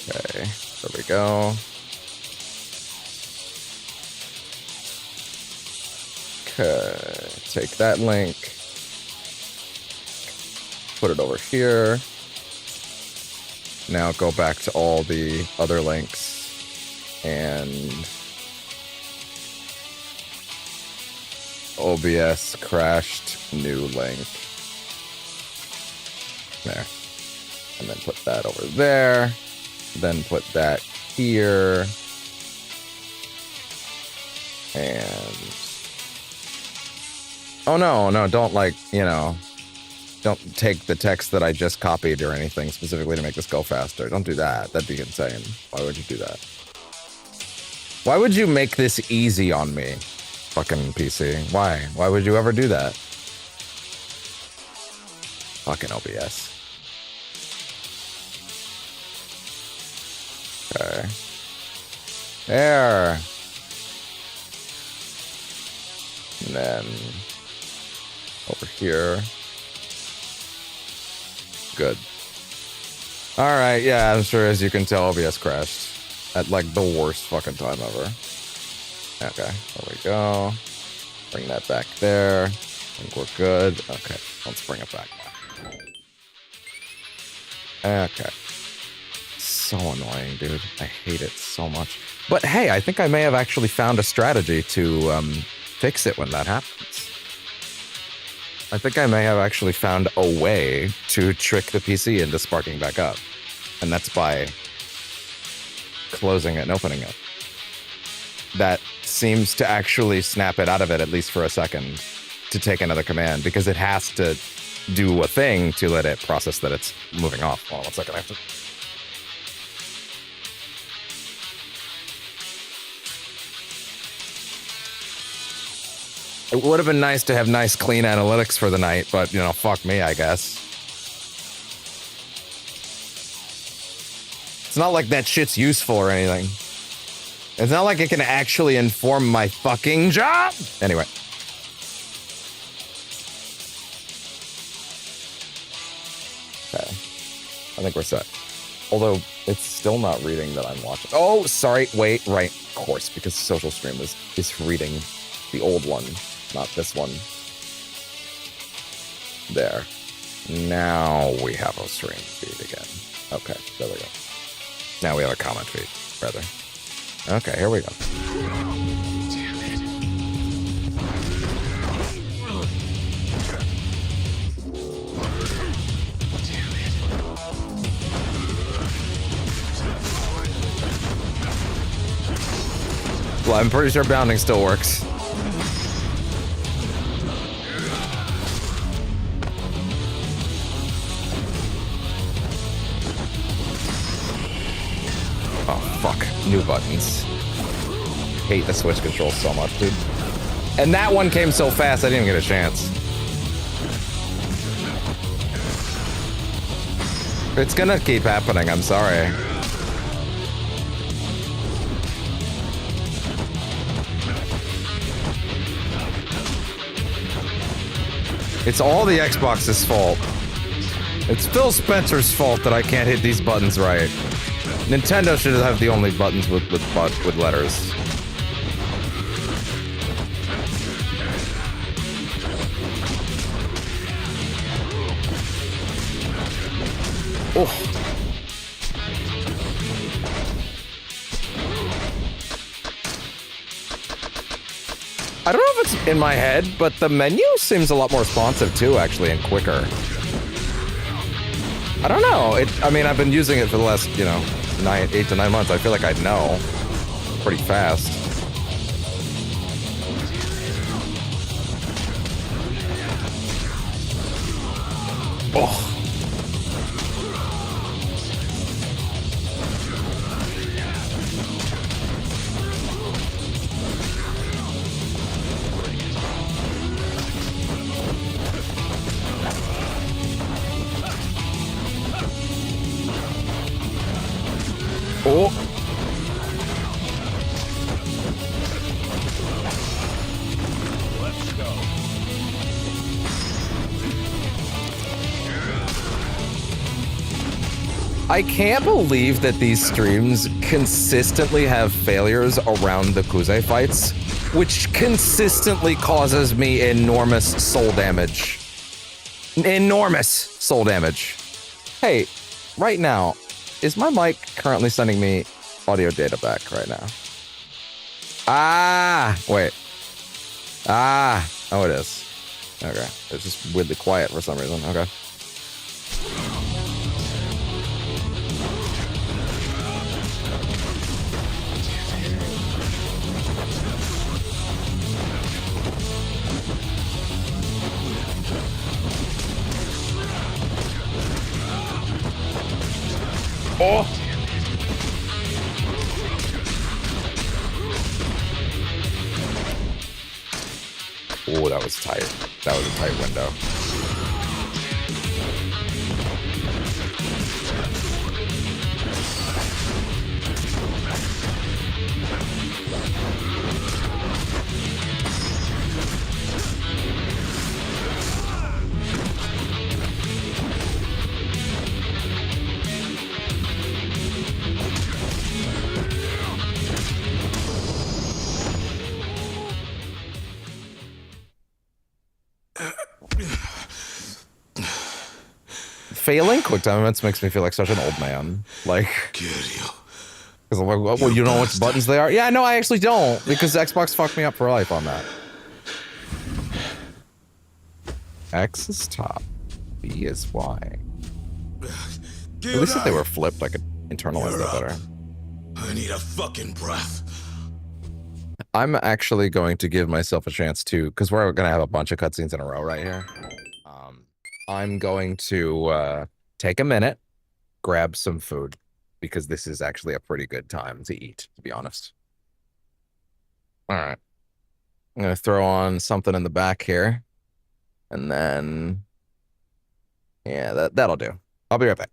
Okay, there we go. Okay, take that link. Put it over here. Now go back to all the other links and OBS crashed new link. There. And then put that over there. Then put that here. And oh no, don't don't take the text that I just copied or anything specifically to make this go faster. Don't do that. That'd be insane. Why would you do that? Why would you make this easy on me? Fucking PC. Why? Why would you ever do that? Fucking OBS. Okay. There. And then over here. Good. Alright, yeah, I'm sure as you can tell OBS crashed at like the worst fucking time ever. Okay, there we go. Bring that back there. I think we're good. Okay, let's bring it back. Okay. So annoying, dude. I hate it so much. But hey, I think I may have actually found a strategy to fix it when that happens. I think I may have actually found a way to trick the PC into sparking back up. And that's by closing it and opening it. That seems to actually snap it out of it, at least for a second, to take another command, because it has to do a thing to let it process that it's moving off. Hold on 1 second, I have to... It would have been nice to have nice, clean analytics for the night, but, you know, fuck me, I guess. It's not like that shit's useful or anything. It's not like it can actually inform my fucking job! Anyway. Okay. I think we're set. Although, it's still not reading that I'm watching. Oh, sorry, wait, right. Of course, because social stream is reading the old one. Not this one. There. Now we have a stream feed again. Okay, there we go. Now we have a comment feed, rather. Okay, here we go. Damn it. Well, I'm pretty sure bounding still works. Fuck. New buttons. Hate the Switch controls so much, dude. And that one came so fast, I didn't even get a chance. It's gonna keep happening, I'm sorry. It's all the Xbox's fault. It's Phil Spencer's fault that I can't hit these buttons right. Nintendo should have the only buttons with letters. Oh. I don't know if it's in my head, but the menu seems a lot more responsive too, actually, and quicker. I don't know. I mean, I've been using it for the last, 8 to 9 months. I feel like I'd know pretty fast. Oh. Oh. Let's go. I can't believe that these streams consistently have failures around the Kuze fights, which consistently causes me enormous soul damage. Enormous soul damage. Hey, right now, is my mic currently sending me audio data back right now? Ah, wait. Ah, oh, it is. Okay, it's just weirdly quiet for some reason. Okay. Oh! Oh, that was tight. That was a tight window. Failing quick time events makes me feel like such an old man. Like, because I'm like, well, you know which buttons they are? Yeah, no, I actually don't, because Xbox fucked me up for life on that. X is top, B is Y. At least if they were flipped, I could internalize that better. I need a fucking breath. I'm actually going to give myself a chance to, because we're going to have a bunch of cutscenes in a row right here. I'm going to take a minute, grab some food, because this is actually a pretty good time to eat, to be honest. All right. I'm going to throw on something in the back here. And then, yeah, that'll do. I'll be right back.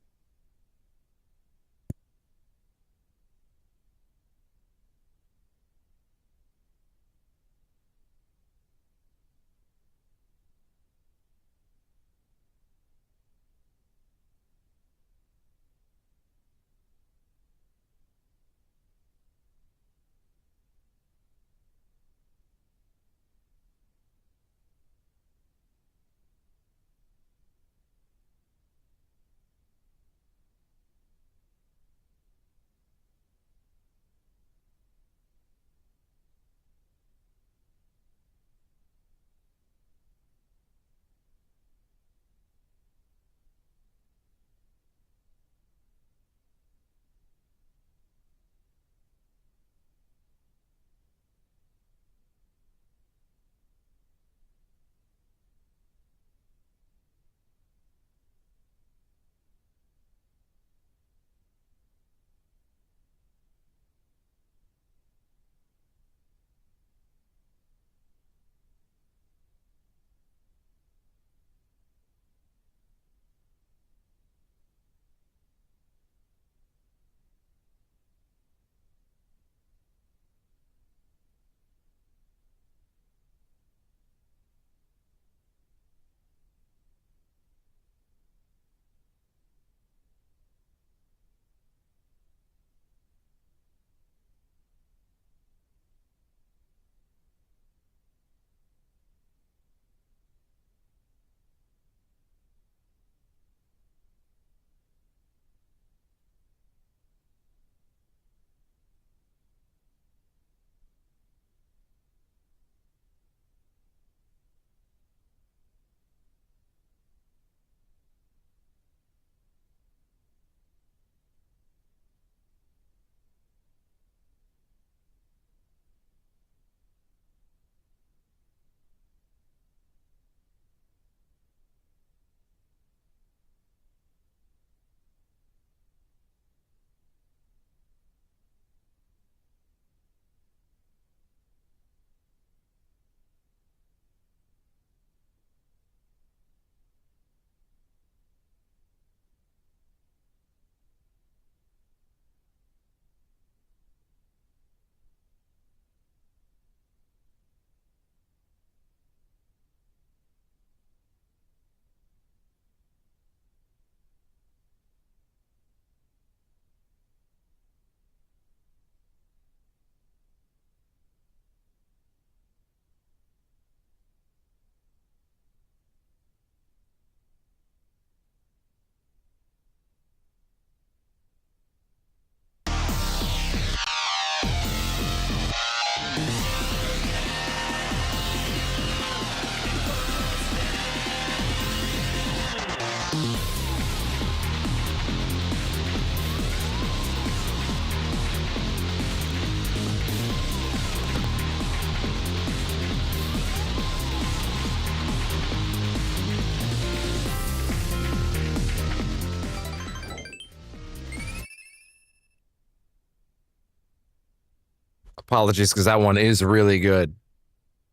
Apologies, because that one is really good.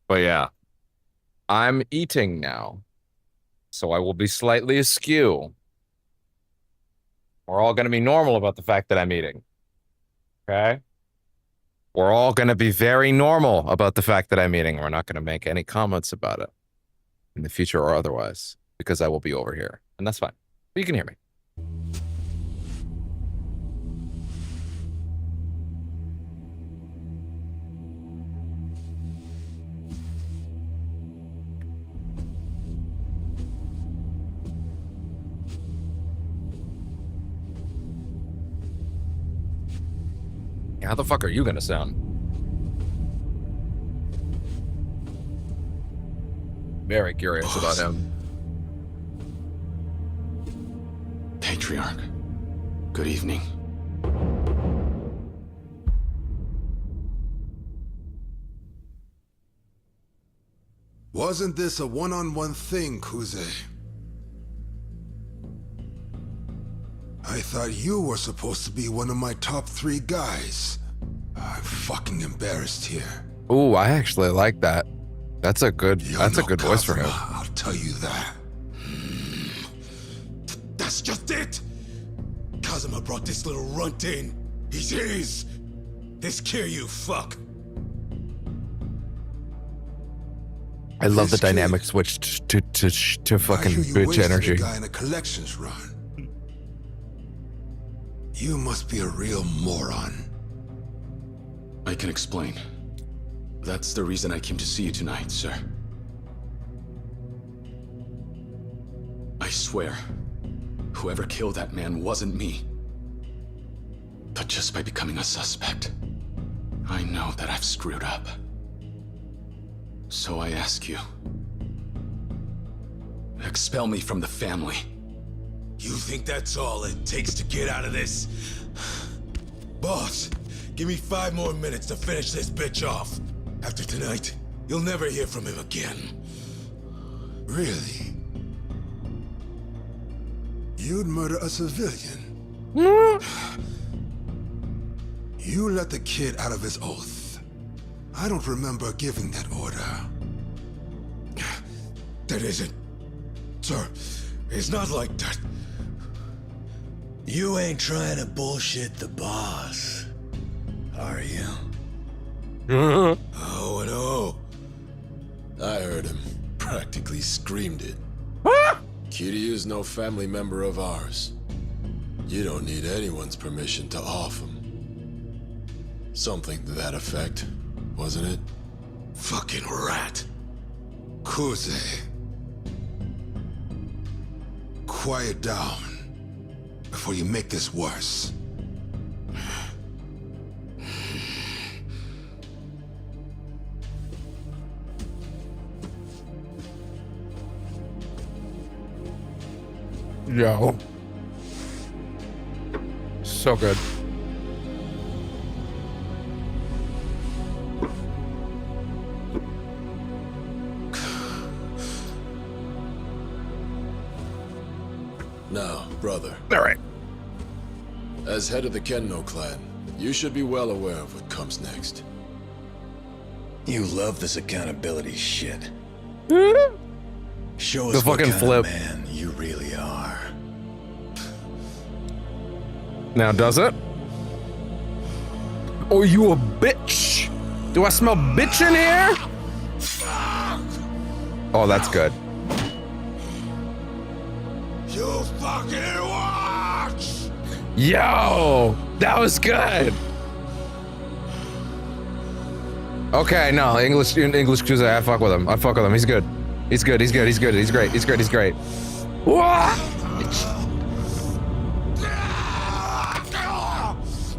But yeah, I'm eating now, so I will be slightly askew. We're all going to be normal about the fact that I'm eating. Okay? We're all going to be very normal about the fact that I'm eating. We're not going to make any comments about it in the future or otherwise, because I will be over here. And that's fine. But you can hear me. How the fuck are you gonna sound? Very curious about him. Patriarch, good evening. Wasn't this a one-on-one thing, Kuze? I thought you were supposed to be one of my top 3 guys. I'm fucking embarrassed here. Ooh, I actually like that. That's a good voice for him. I'll tell you that. That's just it! Kazuma brought this little runt in. He's his! This Kiryu fuck! I love the This kid- dynamic switch to I fucking hear you bitch wasted energy. a guy in a collections run. You must be a real moron. I can explain. That's the reason I came to see you tonight, sir. I swear, whoever killed that man wasn't me. But just by becoming a suspect, I know that I've screwed up. So I ask you, expel me from the family. You think that's all it takes to get out of this? Boss, give me 5 more minutes to finish this bitch off. After tonight, you'll never hear from him again. Really? You'd murder a civilian? You let the kid out of his oath. I don't remember giving that order. That isn't... Sir, it's not like that. You ain't trying to bullshit the boss, are you? Oh, no. I heard him. Practically screamed it. Kiryu's no family member of ours. You don't need anyone's permission to off him. Something to that effect, wasn't it? Fucking rat. Kuze. Quiet down before you make this worse. Yo. So good. Now, brother, All right. as head of the Kenno clan, you should be well aware of what comes next. You love this accountability shit. Show The us what fucking kind flip. of man you really are. Now, does it? Oh, you a bitch? Do I smell bitch in here? Oh, that's good. You fucking watch! Yo, that was good. Okay, no, English Cruiser, I fuck with him. I fuck with him. He's good. He's good. He's good. He's good. He's great. He's great. He's great. Wah!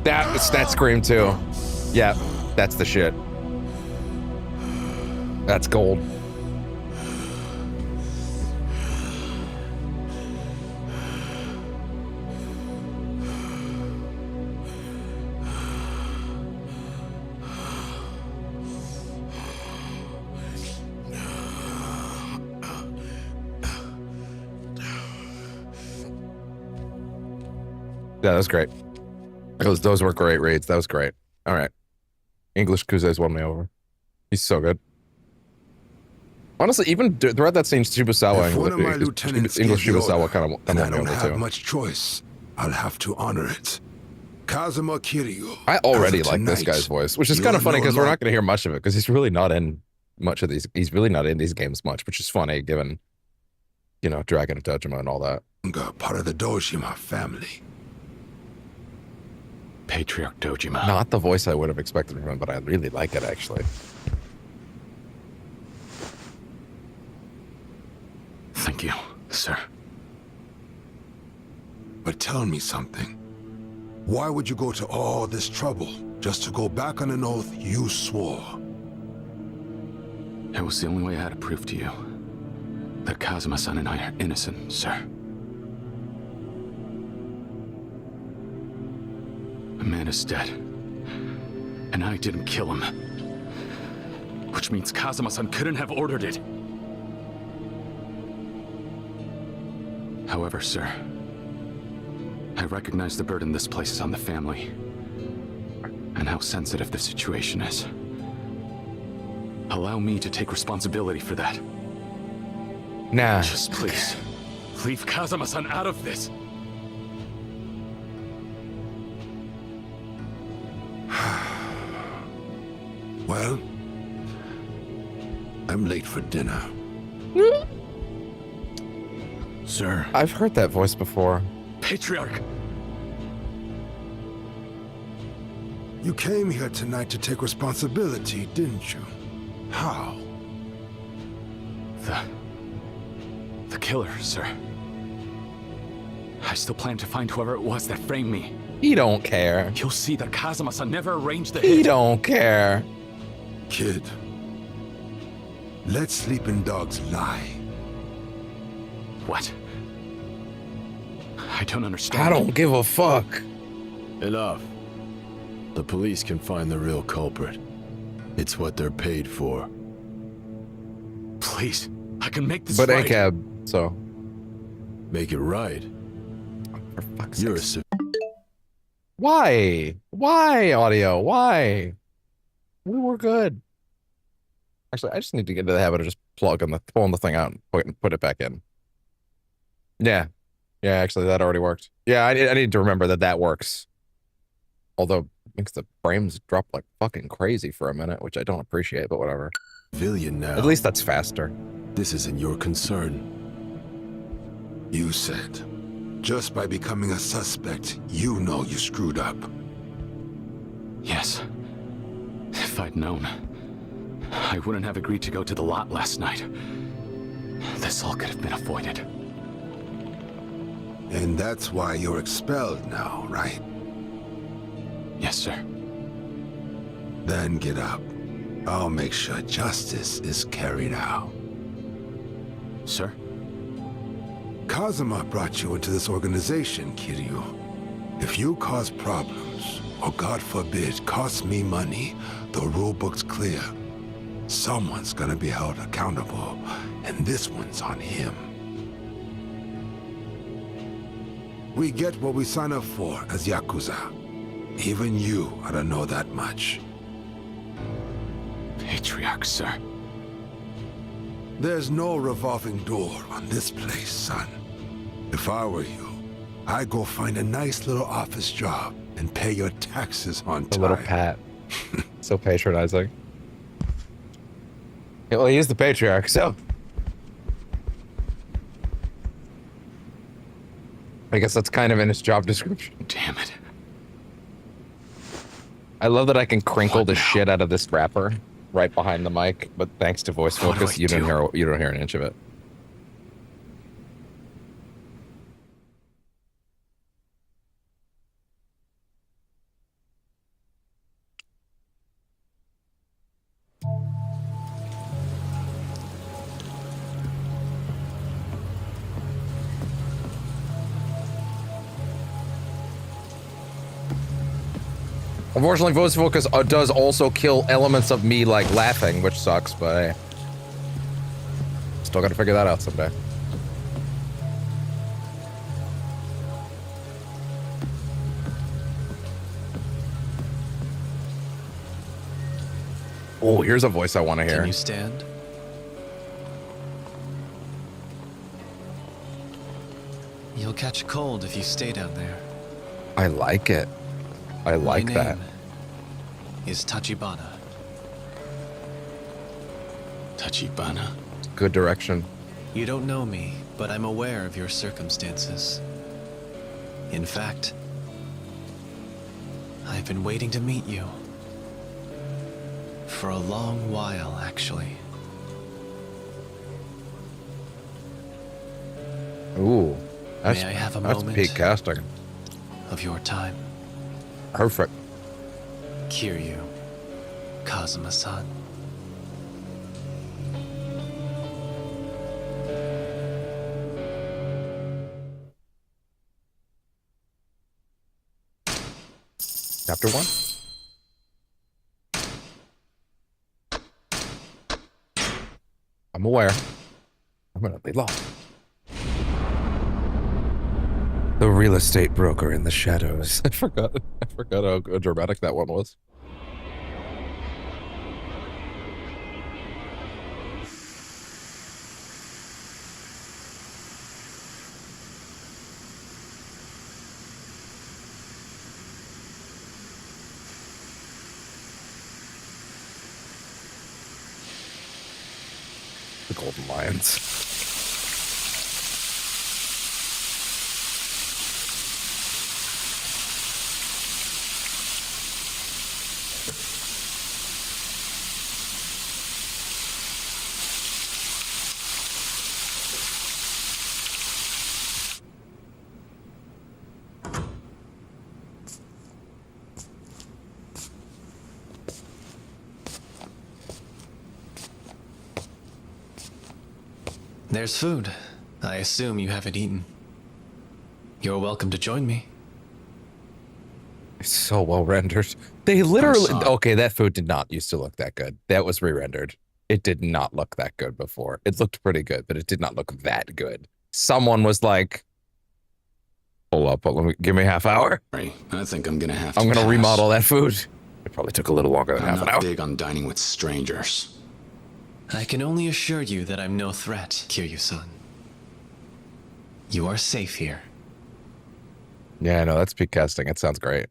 That scream too. Yeah, that's the shit. That's gold. Yeah, that was great. Those were great reads. That was great. All right. English Kuze's won me over. He's so good. Honestly, even throughout that scene, Shibusawa, If one of my lieutenants English gives the Shibusawa order, kind of and I won me don't over have too. much choice, I'll have to honor it. Kazuma Kiryu. I already as of like this tonight, guy's voice, which is you kind of are funny no because we're not going to hear much of it because he's really not in much of these. He's really not in these games much, which is funny given, you know, Dragon of Dojima and all that. longer part of the Dojima family. Patriarch Dojima. Not the voice I would have expected from him, but I really like it actually. Thank you, sir. But tell me something. Why would you go to all this trouble just to go back on an oath you swore? It was the only way I had to prove to you that Kazuma-san and I are innocent, sir. A man is dead, and I didn't kill him. Which means Kazuma-san couldn't have ordered it. However, sir, I recognize the burden this places on the family, and how sensitive the situation is. Allow me to take responsibility for that. Nah. Just please, leave Kazuma-san out of this. Well, I'm late for dinner. Sir. I've heard that voice before. Patriarch! You came here tonight to take responsibility, didn't you? How? The killer, sir. I still plan to find whoever it was that framed me. He don't care. You'll see that Kazuma-san never arranged the He hit. don't care. Kid, let sleeping dogs lie. What? I don't understand. I don't give a fuck. Enough. The police can find the real culprit. It's what they're paid for. Please, I can make this But right. ACAB, so. Make it right. For fuck's You're a sake. civ- Why? Why, audio? Why? We were good. Actually, I just need to get into the habit of just pulling the thing out and put it back in. Yeah. Yeah, actually, that already worked. Yeah, I need to remember that works. Although, it makes the frames drop like fucking crazy for a minute, which I don't appreciate, but whatever. civilian now. At least that's faster. This isn't your concern. You said, just by becoming a suspect, you know you screwed up. Yes. If I'd known, I wouldn't have agreed to go to the lot last night. This all could have been avoided. And that's why you're expelled now, right? Yes, sir. Then get up. I'll make sure justice is carried out. Sir? Kazuma brought you into this organization, Kiryu. If you cause problems, or God forbid, cost me money, the rulebook's clear. Someone's gonna be held accountable, and this one's on him. We get what we sign up for as Yakuza. Even you ought to know that much. Patriarch, sir. There's no revolving door on this place, son. If I were you, I'd go find a nice little office job and pay your taxes on A time. little pat. So patronizing. Yeah, well, he's the patriarch, so. I guess that's kind of in his job description. Damn it. I love that I can crinkle What the now? shit out of this wrapper right behind the mic, but thanks to voice What do focus, I you don't do? hear an inch of it. Unfortunately, voice focus does also kill elements of me like laughing, which sucks, but hey. Still gotta figure that out someday. Oh, here's a voice I want to hear. Can you stand? You'll catch a cold if you stay down there. I like it. I like My that. name is Tachibana. Tachibana? Good direction. You don't know me, but I'm aware of your circumstances. In fact, I've been waiting to meet you. For a long while, actually. Ooh. That's, May I have a that's moment? peak casting. Of your time, Perfect. Kiryu Kazuma-san. Chapter 1. I'm aware. I'm gonna lay low. The real estate broker in the shadows. I forgot how dramatic that one was. The Golden Lions. There's food. I assume you haven't eaten. You're welcome to join me. It's so well rendered. They literally. sorry. Okay, that food did not used to look that good. That was re-rendered. It did not look that good before. It looked pretty good, but it did not look that good. Someone was like, "Hold up, let me give me a half hour. Right. I think I'm gonna have to I'm gonna pass. remodel that food." It probably took a little longer than I'm half an not hour. big on dining with strangers. I can only assure you that I'm no threat, Kiryu-san. You are safe here. Yeah, no, that's peak casting. It sounds great.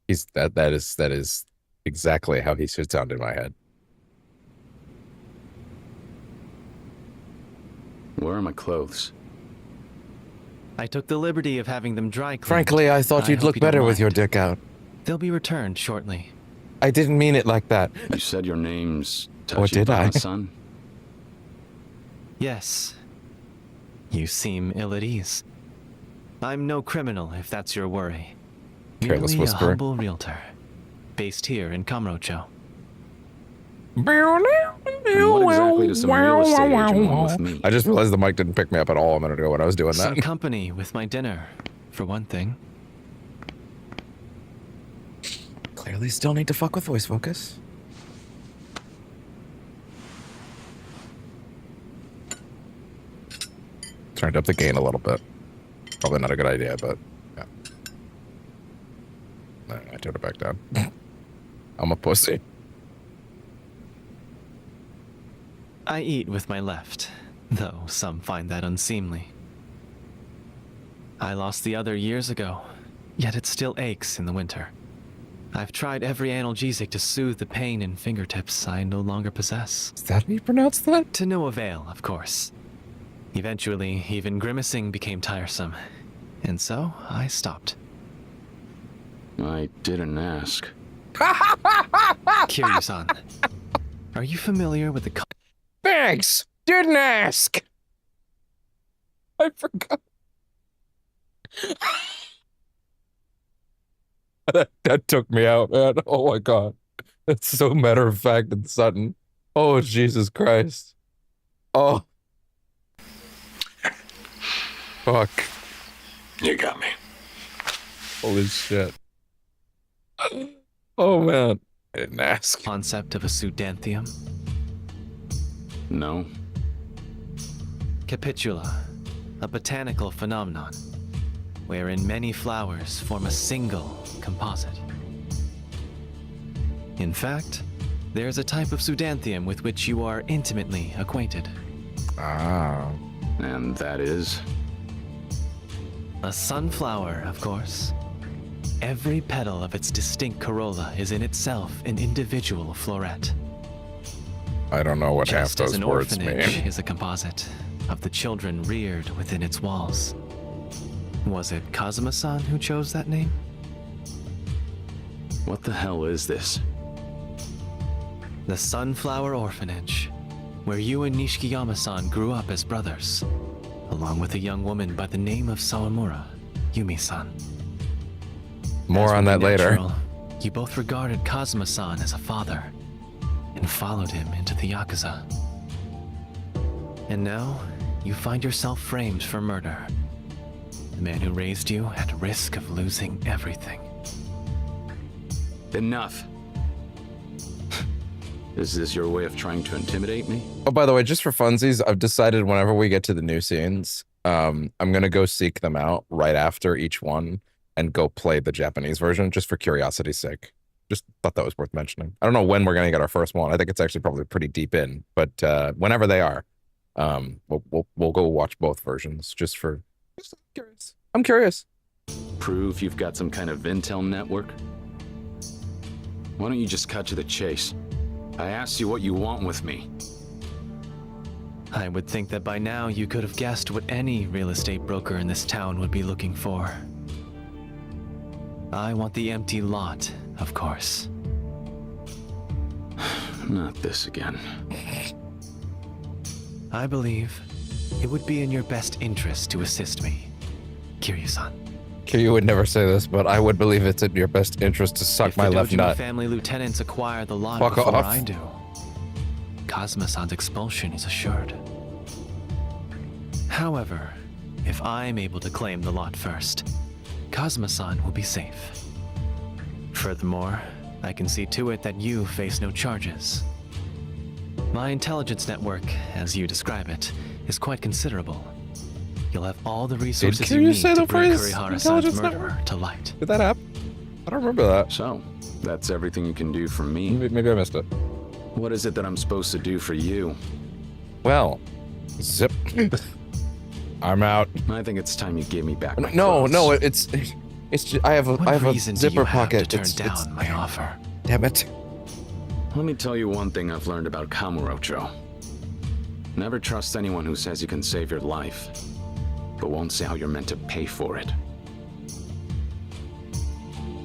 He's that is exactly how he should sound in my head. Where are my clothes? I took the liberty of having them dry cleaned. Frankly, I thought you'd hope look you don't better with your mind. dick out. They'll be returned shortly. I didn't mean it like that. You said your name's Or did I? Tachibana-san? Yes. You seem ill at ease. I'm no criminal, if that's your worry. Careless Merely a whisperer. humble realtor, based here in Kamurocho. And what exactly does some real estate agent want with me? I just realized the mic didn't pick me up at all a minute ago when I was doing Some that. company with my dinner, for one thing. Clearly still need to fuck with voice focus. Turned up the gain a little bit. Probably not a good idea, but yeah. I turned it back down. I'm a pussy. I eat with my left, though some find that unseemly. I lost the other years ago, yet it still aches in the winter. I've tried every analgesic to soothe the pain in fingertips I no longer possess. Is that how you pronounce that? To no avail, of course. Eventually, even grimacing became tiresome, and so I stopped. I didn't ask. Kiryu-san, are you familiar with the Thanks! Didn't ask! I forgot. that took me out, man. Oh my god. That's so matter of fact and sudden. Oh, Jesus Christ. Oh. Fuck. You got me. Holy shit. Oh, man. I didn't ask. concept of a pseudanthium? No. Capitula, a botanical phenomenon, wherein many flowers form a single composite. In fact, There's a type of Sudanthium with which you are intimately acquainted. Ah. And that is? A sunflower, of course. Every petal of its distinct corolla is in itself an individual floret. I don't know what half Just as those an words orphanage mean. is a composite of the children reared within its walls. Was it Kazuma-san who chose that name? What the hell is this? The Sunflower Orphanage, where you and Nishikiyama-san grew up as brothers, along with a young woman by the name of Sawamura, Yumi-san. More As on would that be later. natural, you both regarded Kazuma-san as a father, and followed him into the Yakuza. And now, you find yourself framed for murder. The man who raised you at risk of losing everything. Enough. Is this your way of trying to intimidate me? Oh, by the way, just for funsies, I've decided whenever we get to the new scenes, I'm gonna go seek them out right after each one and go play the Japanese version just for curiosity's sake. Just thought that was worth mentioning. I don't know when we're gonna get our first one. I think it's actually probably pretty deep in, but whenever they are, we'll go watch both versions just curious. I'm curious. Prove you've got some kind of intel network? Why don't you just cut to the chase? I asked you what you want with me. I would think that by now you could have guessed what any real estate broker in this town would be looking for. I want the empty lot, of course. Not this again. I believe it would be in your best interest to assist me, Kiryu-san. Kiryu would never say this, but I would believe it's in your best interest to suck If my the left Dojima nut. family lieutenants acquire the lot Fuck before off. I do, Kazuma-san's expulsion is assured. However, if I'm able to claim the lot first, Kazuma-san will be safe. Furthermore, I can see to it that you face no charges. My intelligence network, as you describe it, is quite considerable. You'll have all the resources you Kiryu need say to the bring phrase Kurihara-san's intelligence murderer network? to light. Did that happen? I don't remember that. So, that's everything you can do for me? Maybe I missed it. What is it that I'm supposed to do for you? Well, zip. I'm out. I think it's time you gave me back my No, clothes. no, it's just, I have What a reason do zipper you have pocket. to turn It's down my offer? damn it. Let me tell you one thing I've learned about Kamurocho. Never trust anyone who says you can save your life, but won't say how you're meant to pay for it.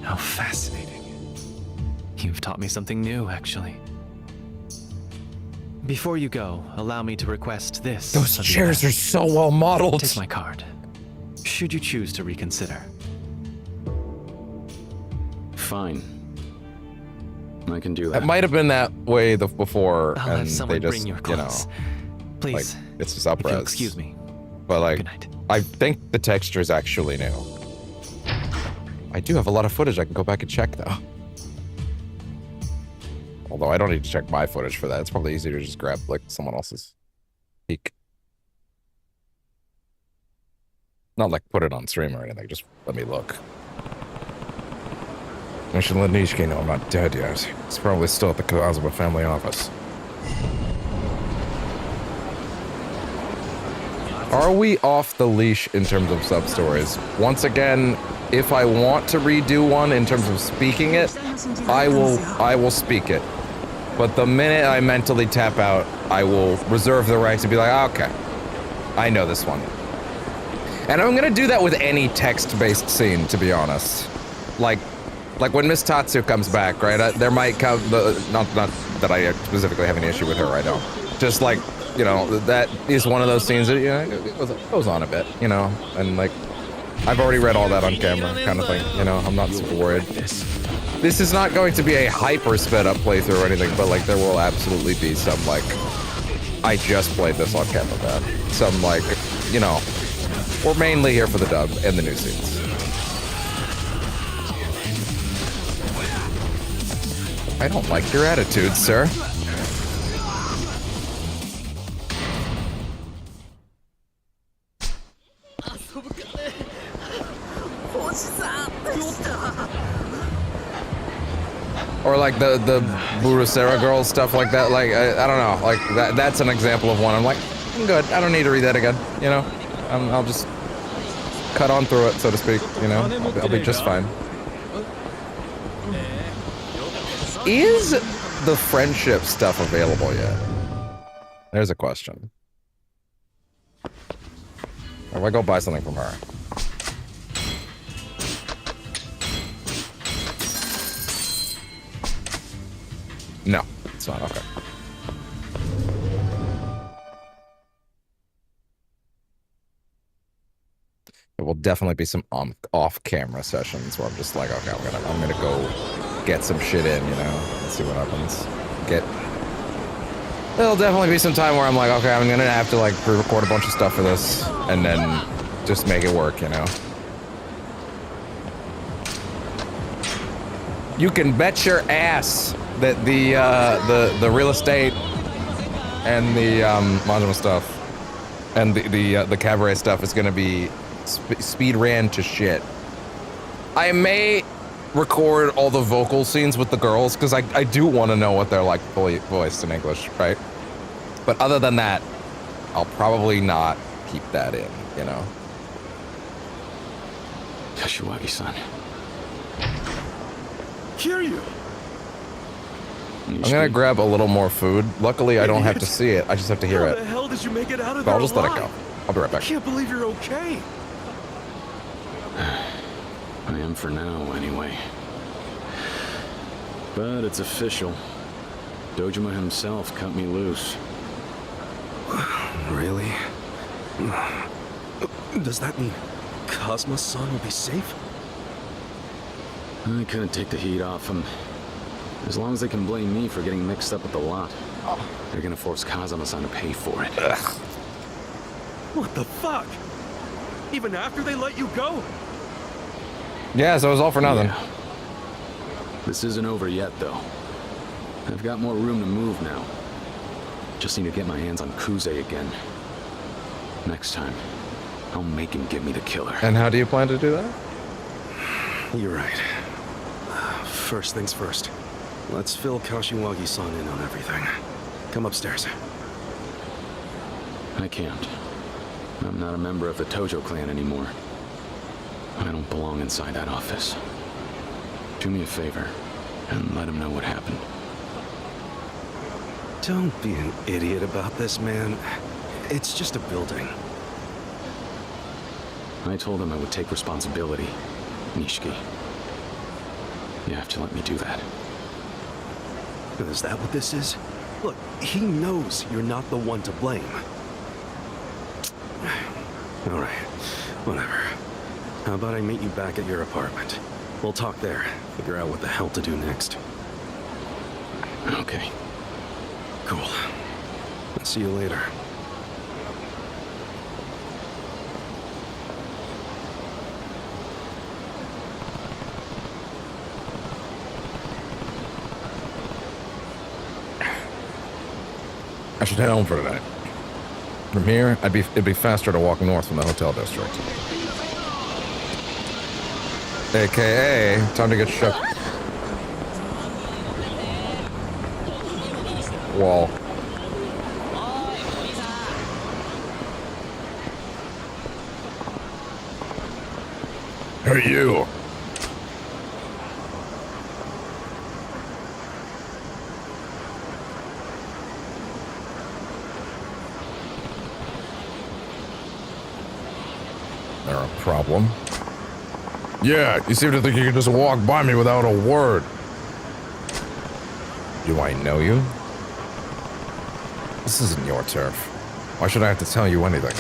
How fascinating. You've taught me something new, actually. Before you go, allow me to request this. Those of you chairs are guys. so well modeled. Take my card. Should you choose to reconsider. Fine. I can do It that. might have been that way before, I'll and have someone they just, bring your you know, clothes. like, Please, it's just if you'll upres. excuse me. But like, Good night. I think the texture is actually new. I do have a lot of footage I can go back and check though. Although I don't need to check my footage for that. It's probably easier to just grab like someone else's peek. Not like put it on stream or anything, just let me look. I should let Nishiki know I'm not dead yet. He's probably still at the Kazuma family office. Are we off the leash in terms of sub-stories? Once again, if I want to redo one in terms of speaking it, I will speak it. But the minute I mentally tap out, I will reserve the right to be like, okay, I know this one. And I'm gonna do that with any text-based scene, to be honest. Like when Miss Tatsu comes back, right? There might come not that I specifically have any issue with her. I don't. Just like, you know, that is one of those scenes that, you know, it goes on a bit, you know, and like I've already read all that on camera, kind of thing. You know, I'm not super worried. This is not going to be a hyper sped up playthrough or anything, but like there will absolutely be some like I just played this on camera, man. Some like, you know, we're mainly here for the dub and the new scenes. I don't like your attitude, sir. Or like the Burusera girls, stuff like that. Like I don't know, like that's an example of one. I'm like, I'm good. I don't need to read that again. You know, I'll just cut on through it, so to speak. You know, I'll be just fine. Is the friendship stuff available yet? There's a question. Or if I go buy something from her. No, it's not. Okay. There will definitely be some off-camera sessions where I'm just like, okay, I'm gonna go get some shit in, you know, and see what happens. There'll definitely be some time where I'm like, okay, I'm gonna have to like pre-record a bunch of stuff for this, and then just make it work, you know. You can bet your ass that the real estate and the Majima stuff and the cabaret stuff is gonna be speed ran to shit. I may record all the vocal scenes with the girls because I do want to know what they're like fully voiced in English, right? But other than that, I'll probably not keep that in, you know. Kashiwagi-san. Kiryu! I'm gonna grab a little more food. Luckily, I don't have to see it. I just have to hear How it. the hell did you make it out of But there I'll just let it alive? go. I'll be right I back. can't believe you're okay. I am for now, anyway. But it's official. Dojima himself cut me loose. Really? Does that mean Cosmo-san will be safe? I couldn't take the heat off him. As long as they can blame me for getting mixed up with the lot, they're gonna force Kazama-san to pay for it. What the fuck? Even after they let you go? Yeah, so it was all for nothing. Yeah. This isn't over yet, though. I've got more room to move now. Just need to get my hands on Kuze again. Next time, I'll make him give me the killer. And how do you plan to do that? You're right. First things first. Let's fill Kashiwagi-san in on everything. Come upstairs. I can't. I'm not a member of the Tojo clan anymore. I don't belong inside that office. Do me a favor, and let him know what happened. Don't be an idiot about this, man. It's just a building. I told him I would take responsibility, Nishiki. You have to let me do that. Is that what this is? Look, he knows you're not the one to blame. All right, whatever. How about I meet you back at your apartment? We'll talk there, figure out what the hell to do next. Okay. Cool. I'll see you later. I should head home for tonight. From here, it'd be faster to walk north from the hotel district. AKA, time to get shook. Wall. Hey, you. There a problem? Yeah, you seem to think you can just walk by me without a word. Do I know you? This isn't your turf. Why should I have to tell you anything?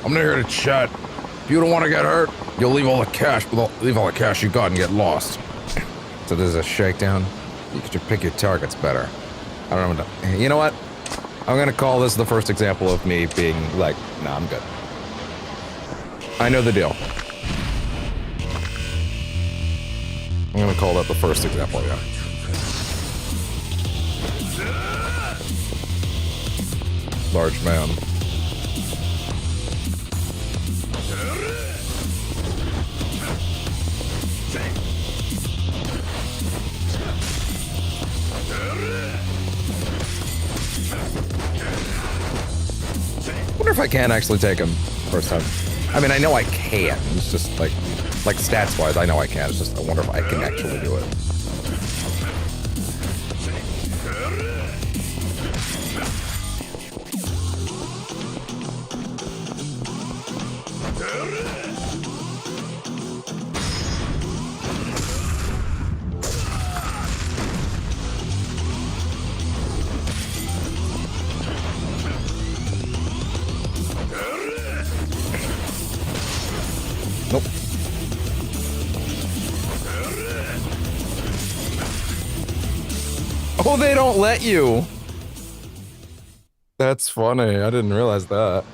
I'm not here to chat. If you don't want to get hurt, you'll leave all the cash you got and get lost. So this is a shakedown? You could pick your targets better. I don't know. You know what? I'm gonna call this the first example of me being like, nah, I'm good. I know the deal. I'm gonna call that the first example, yeah. Large man. if I can actually take him first time. I mean, I know I can. It's just like stats-wise, I know I can. It's just I wonder if I can actually do it. Nope. Oh, they don't let you. That's funny. I didn't realize that.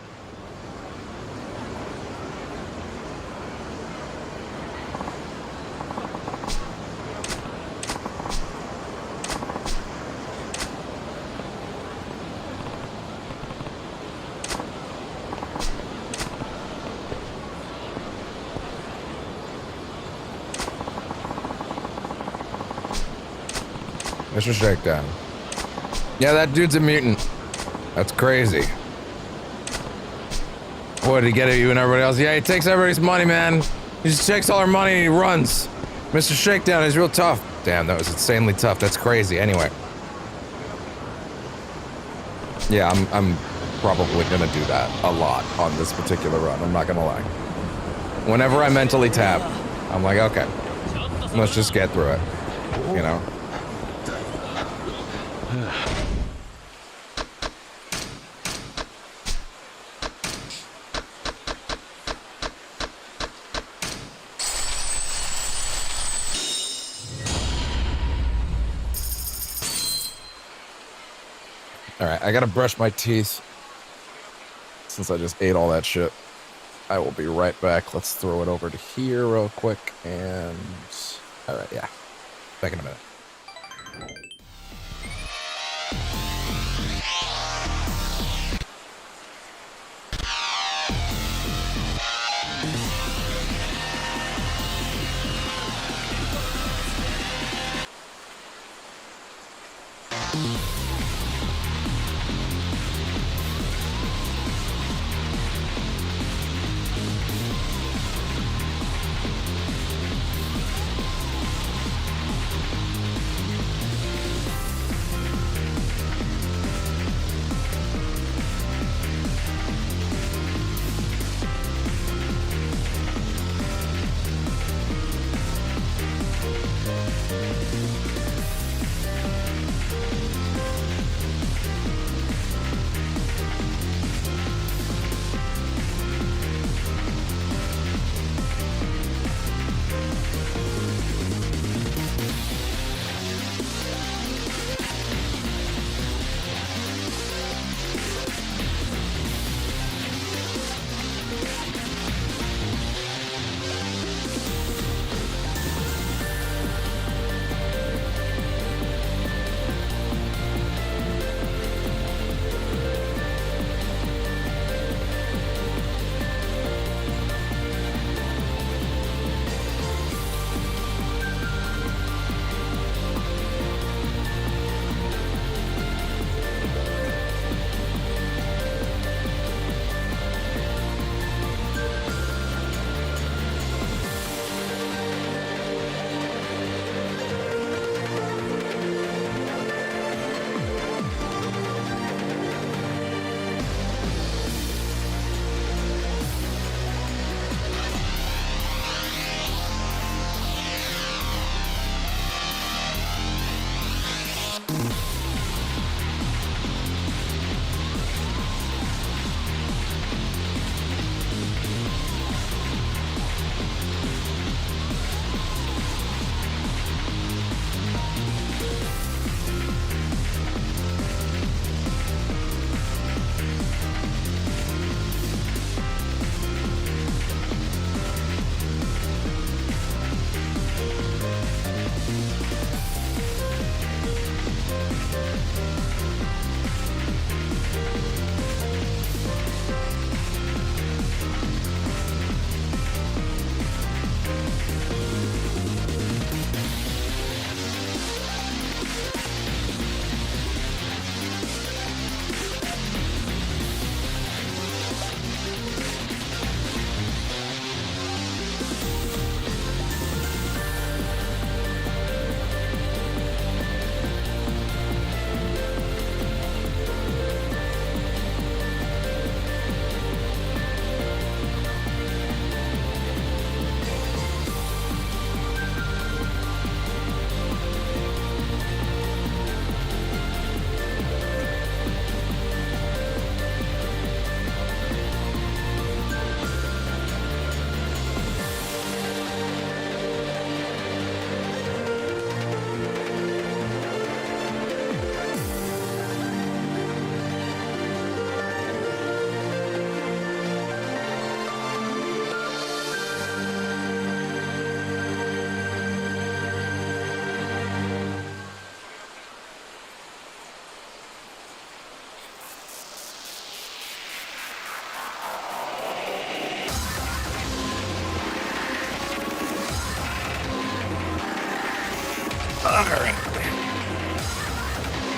Mr. Shakedown. Yeah, that dude's a mutant. That's crazy. What, did he get at you and everybody else? Yeah, he takes everybody's money, man. He just takes all our money and he runs. Mr. Shakedown is real tough. Damn, that was insanely tough. That's crazy. Anyway. Yeah, I'm probably gonna do that a lot on this particular run. I'm not gonna lie. Whenever I mentally tap, I'm like, okay, let's just get through it, you know? Alright, I gotta brush my teeth since I just ate all that shit. I will be right back. Let's throw it over to here real quick and... Alright, yeah. Back in a minute.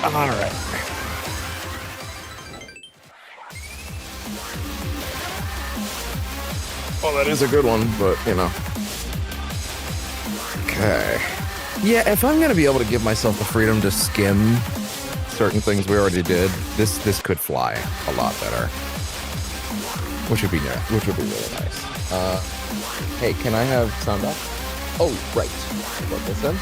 All right. Well, that is a good one, but, you know. Okay. Yeah, if I'm going to be able to give myself the freedom to skim certain things we already did, this could fly a lot better. Which would be really nice. Hey, can I have sound off? Oh, right. Plug this in.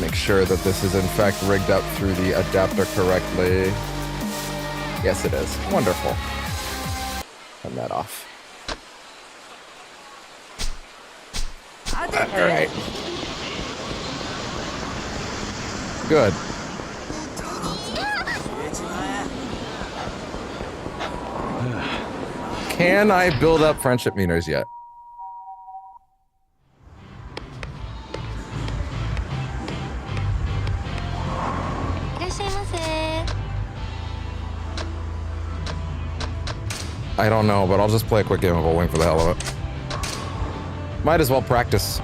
Make sure that this is in fact rigged up through the adapter correctly. Yes, it is. Wonderful. Turn that off. All right. Good. Can I build up friendship meters yet? I don't know, but I'll just play a quick game of bowling for the hell of it. Might as well practice.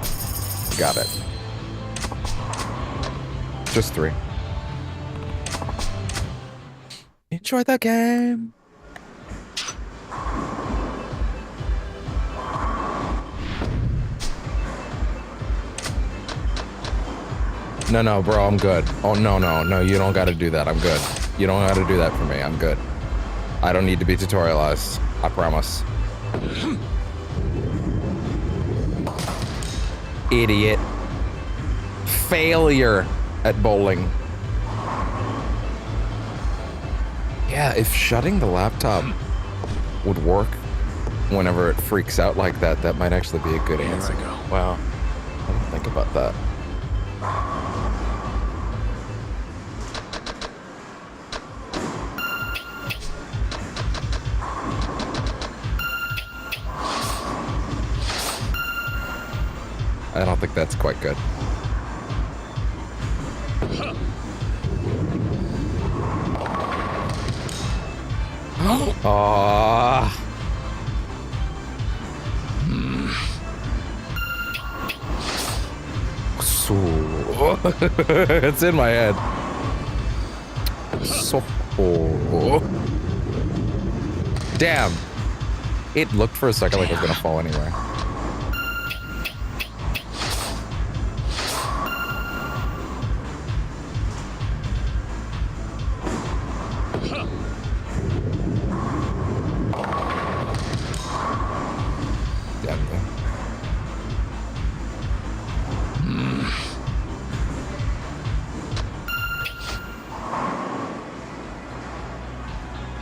Got it. Just 3. Enjoy the game. No, bro, I'm good. Oh, no, you don't gotta do that. I'm good. You don't gotta do that for me. I'm good. I don't need to be tutorialized. I promise. Idiot. Failure at bowling. Yeah, if shutting the laptop would work whenever it freaks out like that, that might actually be a good answer. Here I go. Wow. I didn't think about that. I don't think that's quite good. Aww. So it's in my head. So damn. It looked for a second like it was gonna fall anywhere.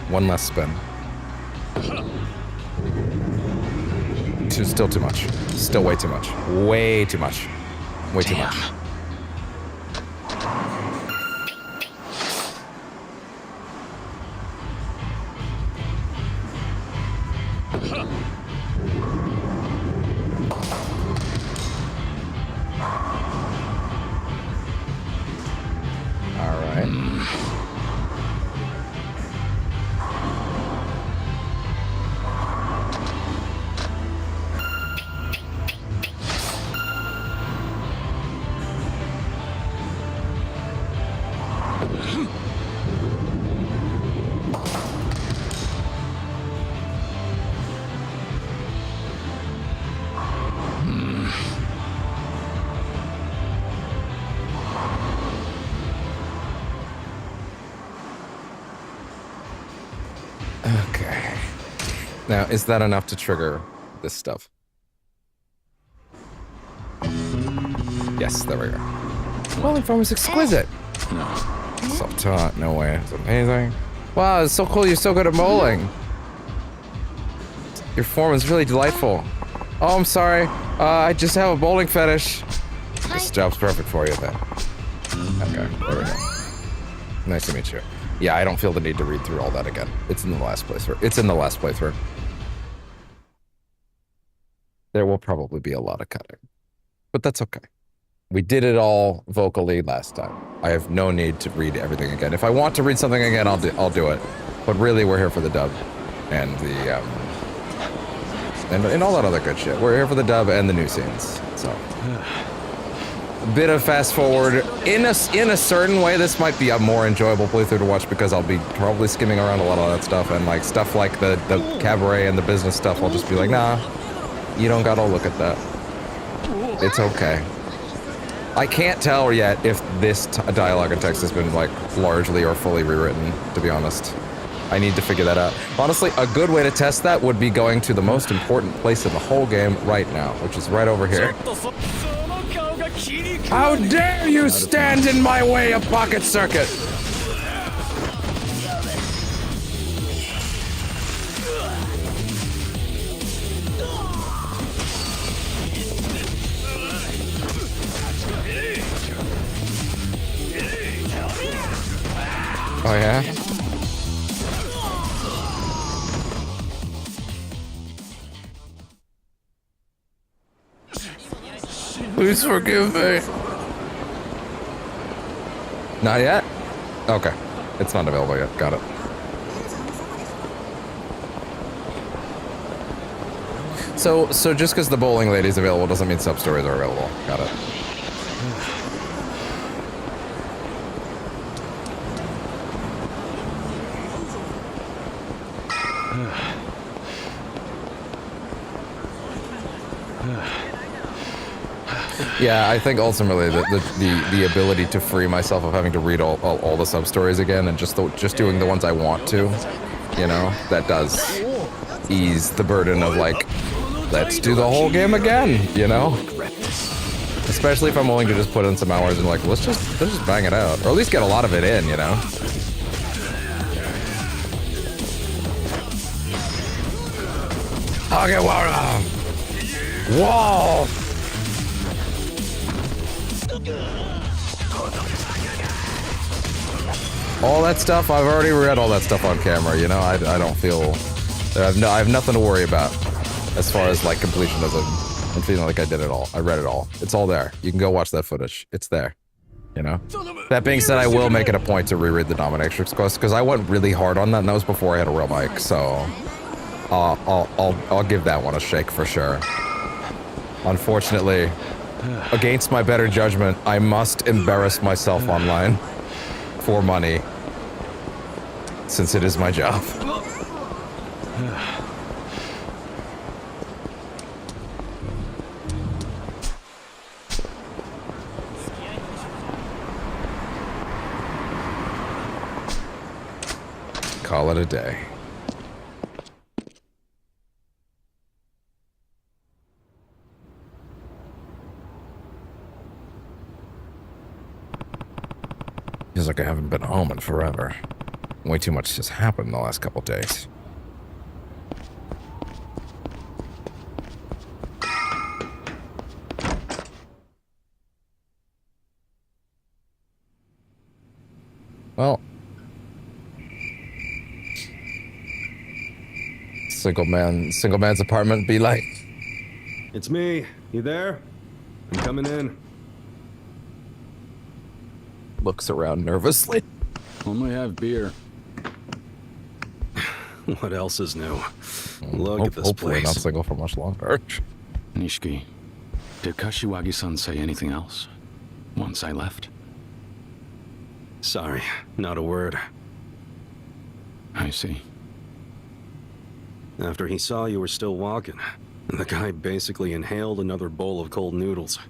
One less spin. Still too much. Still way too much. Way too much. Way too much. All right. Okay. Now, is that enough to trigger this stuff? Yes, there we go. Bowling form is exquisite. Self-taught, no way. It's amazing. Wow, it's so cool you're so good at bowling. Your form is really delightful. Oh, I'm sorry. I just have a bowling fetish. This job's perfect for you then. Okay, there we go. Nice to meet you. Yeah, I don't feel the need to read through all that again. It's in the last playthrough. It's in the last playthrough. There will probably be a lot of cutting. But that's okay. We did it all vocally last time. I have no need to read everything again. If I want to read something again, I'll do it. But really, we're here for the dub and the and all that other good shit. We're here for the dub and the new scenes. So a bit of fast forward in a certain way. This might be a more enjoyable playthrough to watch because I'll be probably skimming around a lot of that stuff, and like stuff like the cabaret and the business stuff. I'll just be like, nah, you don't gotta look at that. It's okay. I can't tell yet if this dialogue and text has been like largely or fully rewritten, to be honest. I need to figure that out. Honestly, a good way to test that would be going to the most important place in the whole game right now, which is right over here. How dare you stand in my way of Pocket Circuit! Oh yeah? Please forgive me. Not yet? Okay. It's not available yet. Got it. So just because the bowling lady's available doesn't mean sub-stories are available. Got it. Yeah, I think ultimately the ability to free myself of having to read all the sub-stories again and just doing the ones I want to, you know, that does ease the burden of like, let's do the whole game again, you know? Especially if I'm willing to just put in some hours and like, let's just bang it out. Or at least get a lot of it in, you know? Okay, whoa! All that stuff, I've already read all that stuff on camera, you know? I don't feel... I have nothing to worry about as far as, like, completionism. I'm feeling like I did it all. I read it all. It's all there. You can go watch that footage. It's there. You know? That being said, I will make it a point to reread the Dominatrix quest, because I went really hard on that, and that was before I had a real mic, so... I'll give that one a shake for sure. Unfortunately, against my better judgment, I must embarrass myself online for money, since it is my job. Call it a day. Feels like I haven't been home in forever. Way too much has happened in the last couple days. Well, single man's apartment be like. It's me. You there? I'm coming in. Looks around nervously. Only have beer. What else is new? Look at this hopefully place. not single for much longer. Nishiki, did Kashiwagi-san say anything else once I left? Sorry, not a word. I see. After he saw you were still walking, the guy basically inhaled another bowl of cold noodles.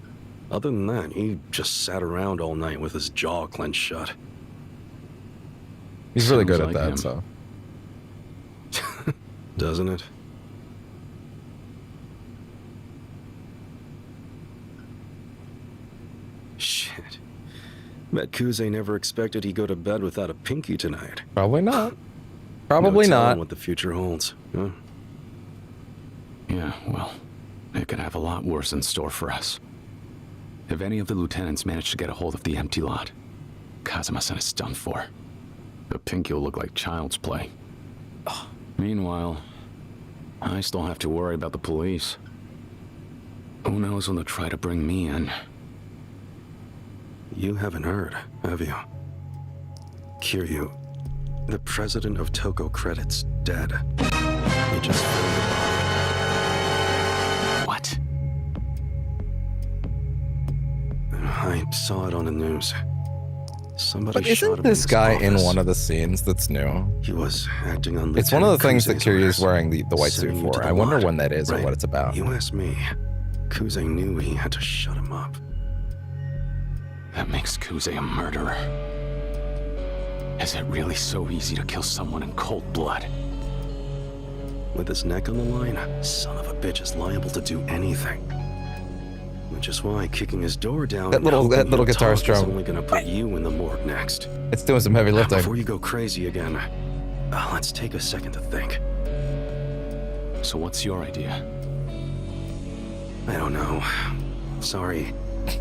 Other than that, he just sat around all night with his jaw clenched shut. He's really Sounds good at like that, him. so. Doesn't it? Shit. Bet Kuze never expected he'd go to bed without a pinky tonight. Probably not. Probably No telling not. what the future holds, huh? Yeah, well, it could have a lot worse in store for us. If any of the lieutenants manage to get a hold of the empty lot, Kazuma-san is done for. The pinky will look like child's play. Meanwhile, I still have to worry about the police. Who knows when they'll try to bring me in? You haven't heard, have you? Kiryu, the president of Toko Credit's dead. He just found the body. What? I saw it on the news. Somebody But shot him isn't this his guy in office. one of the scenes that's new? He was acting on It's one of the things that Lieutenant Kiryu's Kuze's wearing the white suit sending you to for. the I wonder lot. when that is or Right. what it's about. You asked me. Kuze knew he had to shut him up. That makes Kuze a murderer. Is it really so easy to kill someone in cold blood? With his neck on the line, son of a bitch is liable to do anything. Which is why kicking his door down That and little- hoping that little he'll guitar talk strum. is only gonna put you in the morgue next. It's doing some heavy Now, lifting. before you go crazy again, let's take a second to think. So what's your idea? I don't know. Sorry.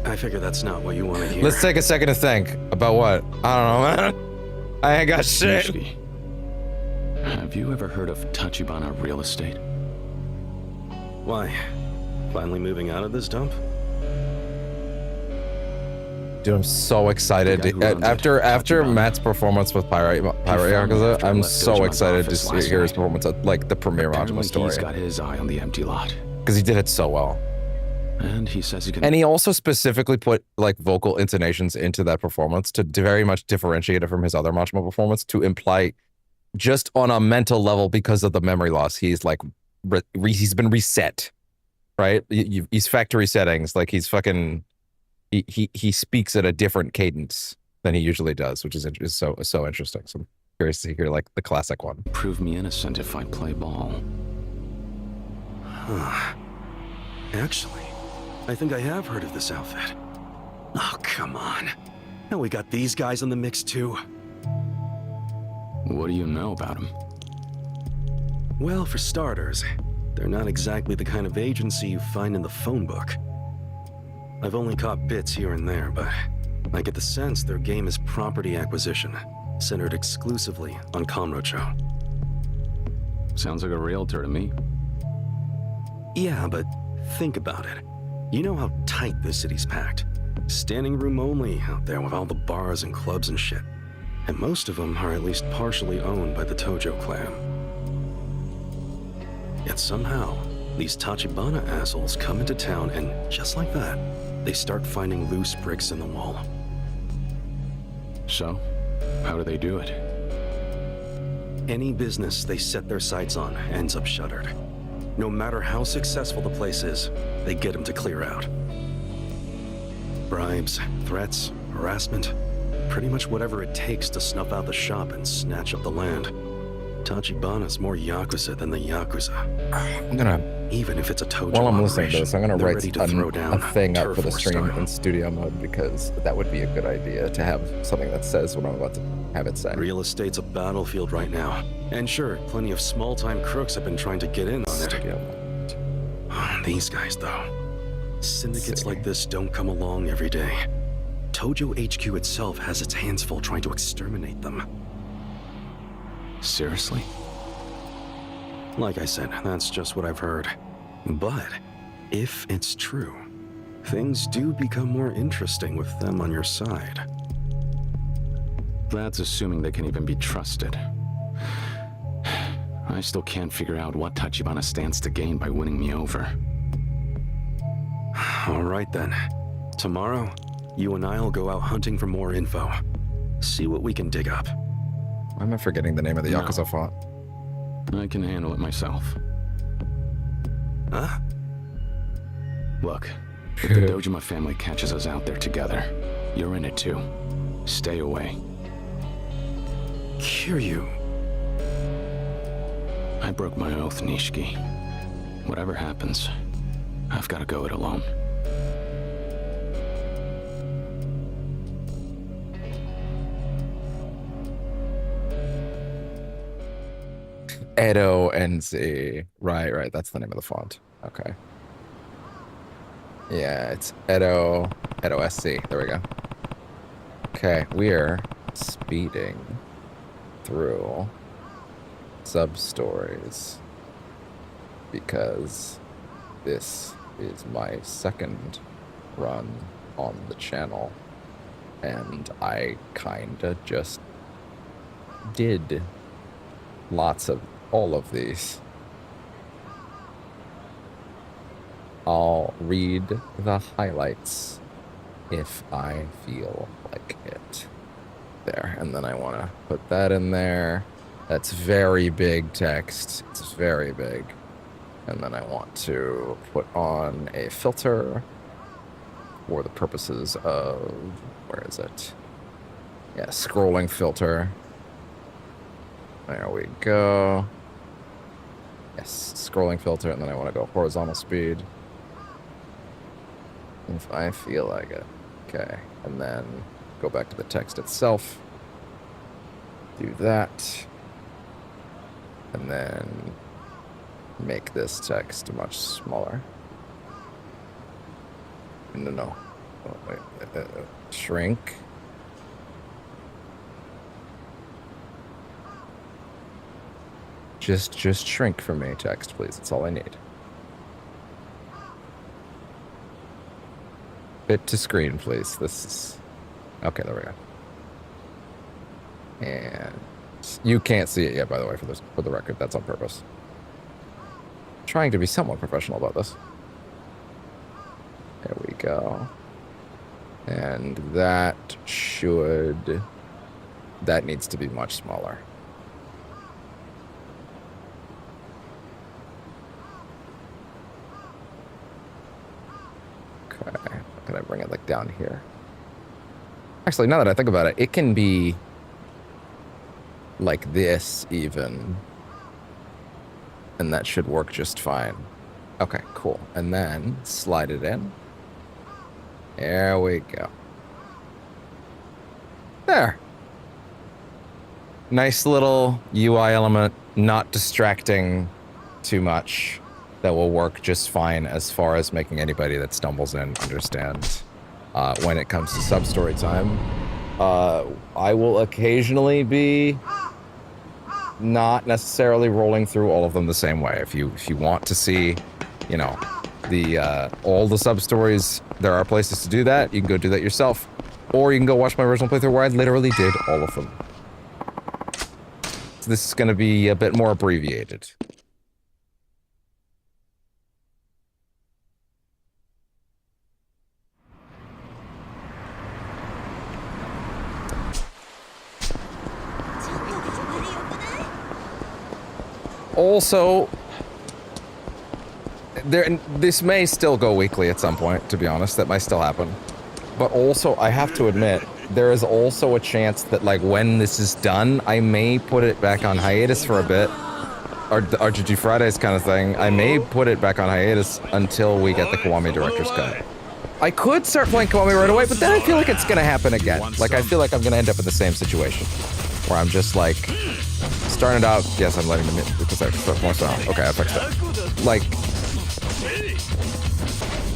I figure that's not what you want to hear. Let's take a second to think. About what? I don't know, man. I ain't got shit. Nishiki, have you ever heard of Tachibana Real Estate? Why? Finally moving out of this dump? Dude, I'm so excited. The guy who runs it, After Tachibana. Matt's performance with Pirate found me Yakuza, after I I'm left so Dojima's excited to office last hear his night. performance at like the premiere Majima Apparently story. he's got his eye on the empty lot. Because he did it so well. And he says he can... And he also specifically put like vocal intonations into that performance to very much differentiate it from his other Majima performance to imply just on a mental level because of the memory loss. He's like, he's been reset, right? He's factory settings. Like he's fucking, he speaks at a different cadence than he usually does, which is so interesting. So I'm curious to hear like the classic one. prove me innocent if I play ball. Huh. Actually, I think I have heard of this outfit. Oh, come on. Now we got these guys in the mix too. What do you know about him? Well, for starters, they're not exactly the kind of agency you find in the phone book. I've only caught bits here and there, but I get the sense their game is property acquisition, centered exclusively on Kamurocho. Sounds like a realtor to me. Yeah, but think about it. You know how tight this city's packed. Standing room only out there with all the bars and clubs and shit. And most of them are at least partially owned by the Tojo clan. Yet somehow, these Tachibana assholes come into town and, just like that, they start finding loose bricks in the wall. So, how do they do it? Any business they set their sights on ends up shuttered. No matter how successful the place is, they get them to clear out. Bribes, threats, harassment, pretty much whatever it takes to snuff out the shop and snatch up the land. Tachibana's more Yakuza than the Yakuza. I'm gonna, Even if it's a Tojo while I'm listening to operation, this, I'm gonna they're write ready to throw down a thing up turf for the war stream style. in studio mode because that would be a good idea to have something that says what I'm about to have it say. Real estate's a battlefield right now. And sure, plenty of small-time crooks have been trying to get in on it. Studio mode. These guys, though. Syndicates see. like this don't come along every day. Tojo HQ itself has its hands full trying to exterminate them. Seriously? Like I said, that's just what I've heard. But if it's true, things do become more interesting with them on your side. That's assuming they can even be trusted. I still can't figure out what Tachibana stands to gain by winning me over. All right then. Tomorrow, you and I'll go out hunting for more info. See what we can dig up. Why am I forgetting the name of the No. Yakuza font? I can handle it myself. Huh? Look, if the Dojima family catches us out there together, you're in it too. Stay away. Kiryu. I broke my oath, Nishiki. Whatever happens, I've got to go it alone. Edo NZ. Right. That's the name of the font. Okay. Yeah, it's Edo SC. There we go. Okay, we're speeding through sub-stories because this is my second run on the channel. And I kinda just did lots of all of these. I'll read the highlights if I feel like it. There, and then I want to put that in there. That's very big text. It's very big. And then I want to put on a filter for the purposes of, where is it? Yeah, scrolling filter. There we go. Yes, scrolling filter, and then I want to go horizontal speed. If I feel like it. Okay, and then go back to the text itself. Do that. And then make this text much smaller. No. Oh, wait. Shrink. Just shrink for me, text, please. That's all I need. Fit to screen, please. This is... Okay, there we go. And you can't see it yet, by the way, for the record. That's on purpose. Trying to be somewhat professional about this. There we go. And that should... That needs to be much smaller. Okay. Can I bring it like down here? Actually, now that I think about it, it can be like this even. And that should work just fine. Okay, cool. And then slide it in. There we go. There. Nice little UI element, not distracting too much. That will work just fine as far as making anybody that stumbles in understand when it comes to sub-story time. I will occasionally be not necessarily rolling through all of them the same way. If you want to see, you know, the all the sub-stories, there are places to do that. You can go do that yourself. Or you can go watch my original playthrough where I literally did all of them. So this is going to be a bit more abbreviated. Also, this may still go weekly at some point, to be honest. That might still happen. But also, I have to admit, there is also a chance that, like, when this is done, I may put it back on hiatus for a bit. Or the RGG Fridays kind of thing. I may put it back on hiatus until we get the Kiwami Director's Cut. I could start playing Kiwami right away, but then I feel like it's gonna happen again. Like, I feel like I'm gonna end up in the same situation. Where I'm just, like, starting it out. Yes, I'm letting them in because I put more sound. Okay, I fixed it. Like,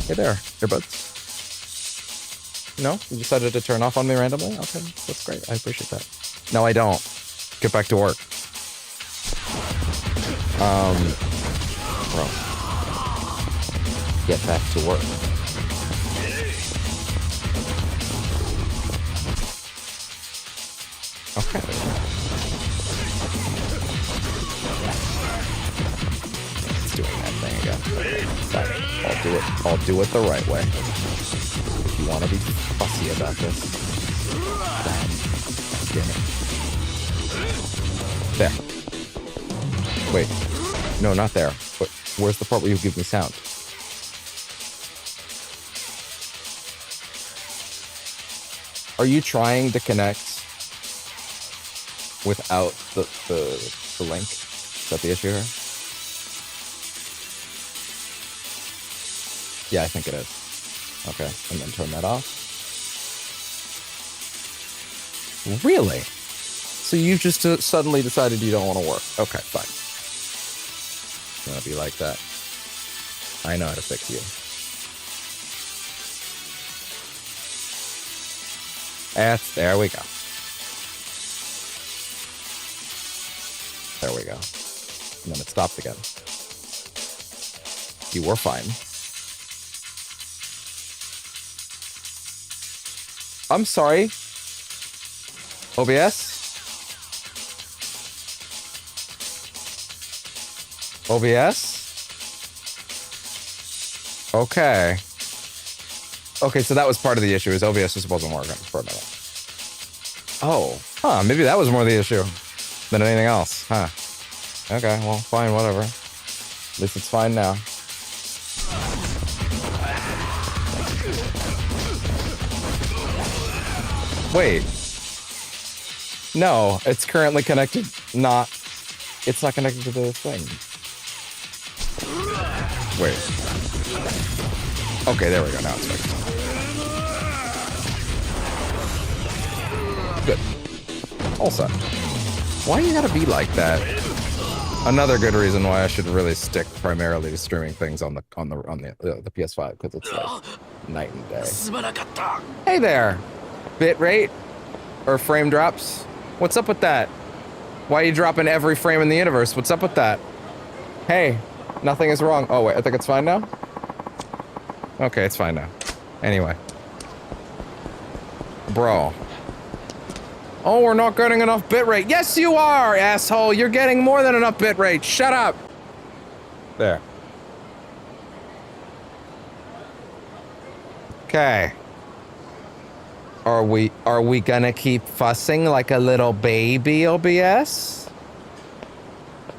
hey there, earbuds. No? You decided to turn off on me randomly? Okay, that's great. I appreciate that. No, I don't. Get back to work. Bro. Get back to work. Okay. It's doing that thing again. Fine. I'll do it the right way. If you want to be fussy about this, then there. Wait. No, not there. But where's the part where you give me sound? Are you trying to connect without the link? Is that the issue here? Yeah, I think it is. Okay, and then turn that off. Really? So you just suddenly decided you don't want to work. Okay, fine. It's gonna be like that. I know how to fix you. There we go. There we go. And then it stopped again. You were fine. I'm sorry. OBS? OBS? Okay. Okay, so that was part of the issue, is OBS just wasn't working for a minute. Oh. Huh, maybe that was more the issue than anything else. Huh. Okay, well, fine, whatever. At least it's fine now. Wait. No, it's currently connected. It's not connected to the thing. Wait. Okay, there we go. Now it's fixed. Good. All set. Why you gotta be like that? Another good reason why I should really stick primarily to streaming things on the PS5, because it's like night and day. Hey there, bitrate or frame drops. What's up with that? Why are you dropping every frame in the universe? What's up with that? Hey, nothing is wrong. Oh wait, I think it's fine now. Okay, it's fine now. Anyway, bro. Oh, we're not getting enough bitrate. Yes, you are, asshole. You're getting more than enough bitrate. Shut up. There. Okay. Are we gonna keep fussing like a little baby, OBS?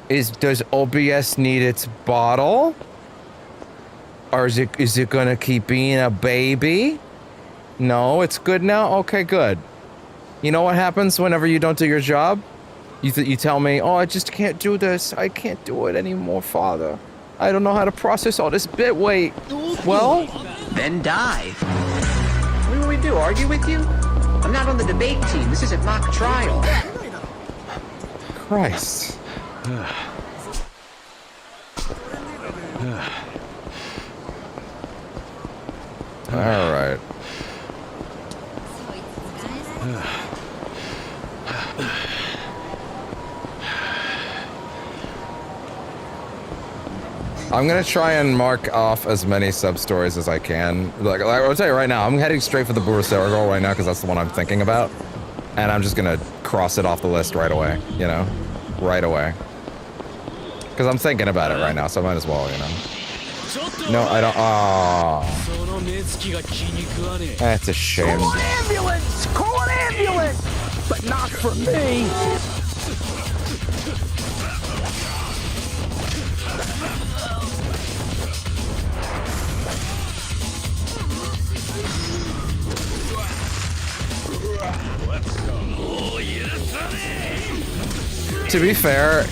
Does OBS need its bottle? Or is it gonna keep being a baby? No, it's good now? Okay, good. You know what happens whenever you don't do your job? You tell me, oh, I just can't do this. I can't do it anymore, Father. I don't know how to process all this bit weight. Well? Then dive. What do we do, argue with you? I'm not on the debate team. This isn't mock trial. Christ. All right. I'm gonna try and mark off as many sub-stories as I can. Like I'll tell you right now, I'm heading straight for the Burasera goal right now because that's the one I'm thinking about. And I'm just gonna cross it off the list right away, you know? Right away. Because I'm thinking about it right now, so I might as well, you know? No, I don't. Oh. That's a shame. Call an ambulance! Call an ambulance! But not for me! To be fair,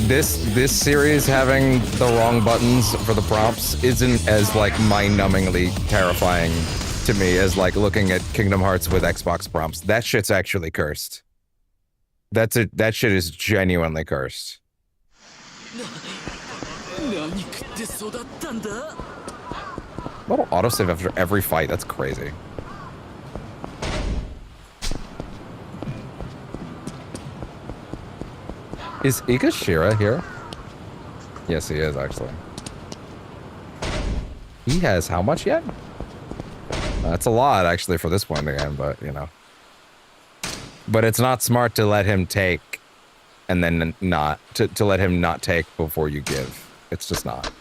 this series having the wrong buttons for the prompts isn't as like mind-numbingly terrifying to me as like looking at Kingdom Hearts with Xbox prompts. That shit's actually cursed. That shit is genuinely cursed. Little autosave after every fight. That's crazy. Is Ikashira here? Yes, he is, actually. He has how much yet? That's a lot, actually, for this point in the game, but, you know. But it's not smart to let him take and then not... To let him not take before you give. It's just not.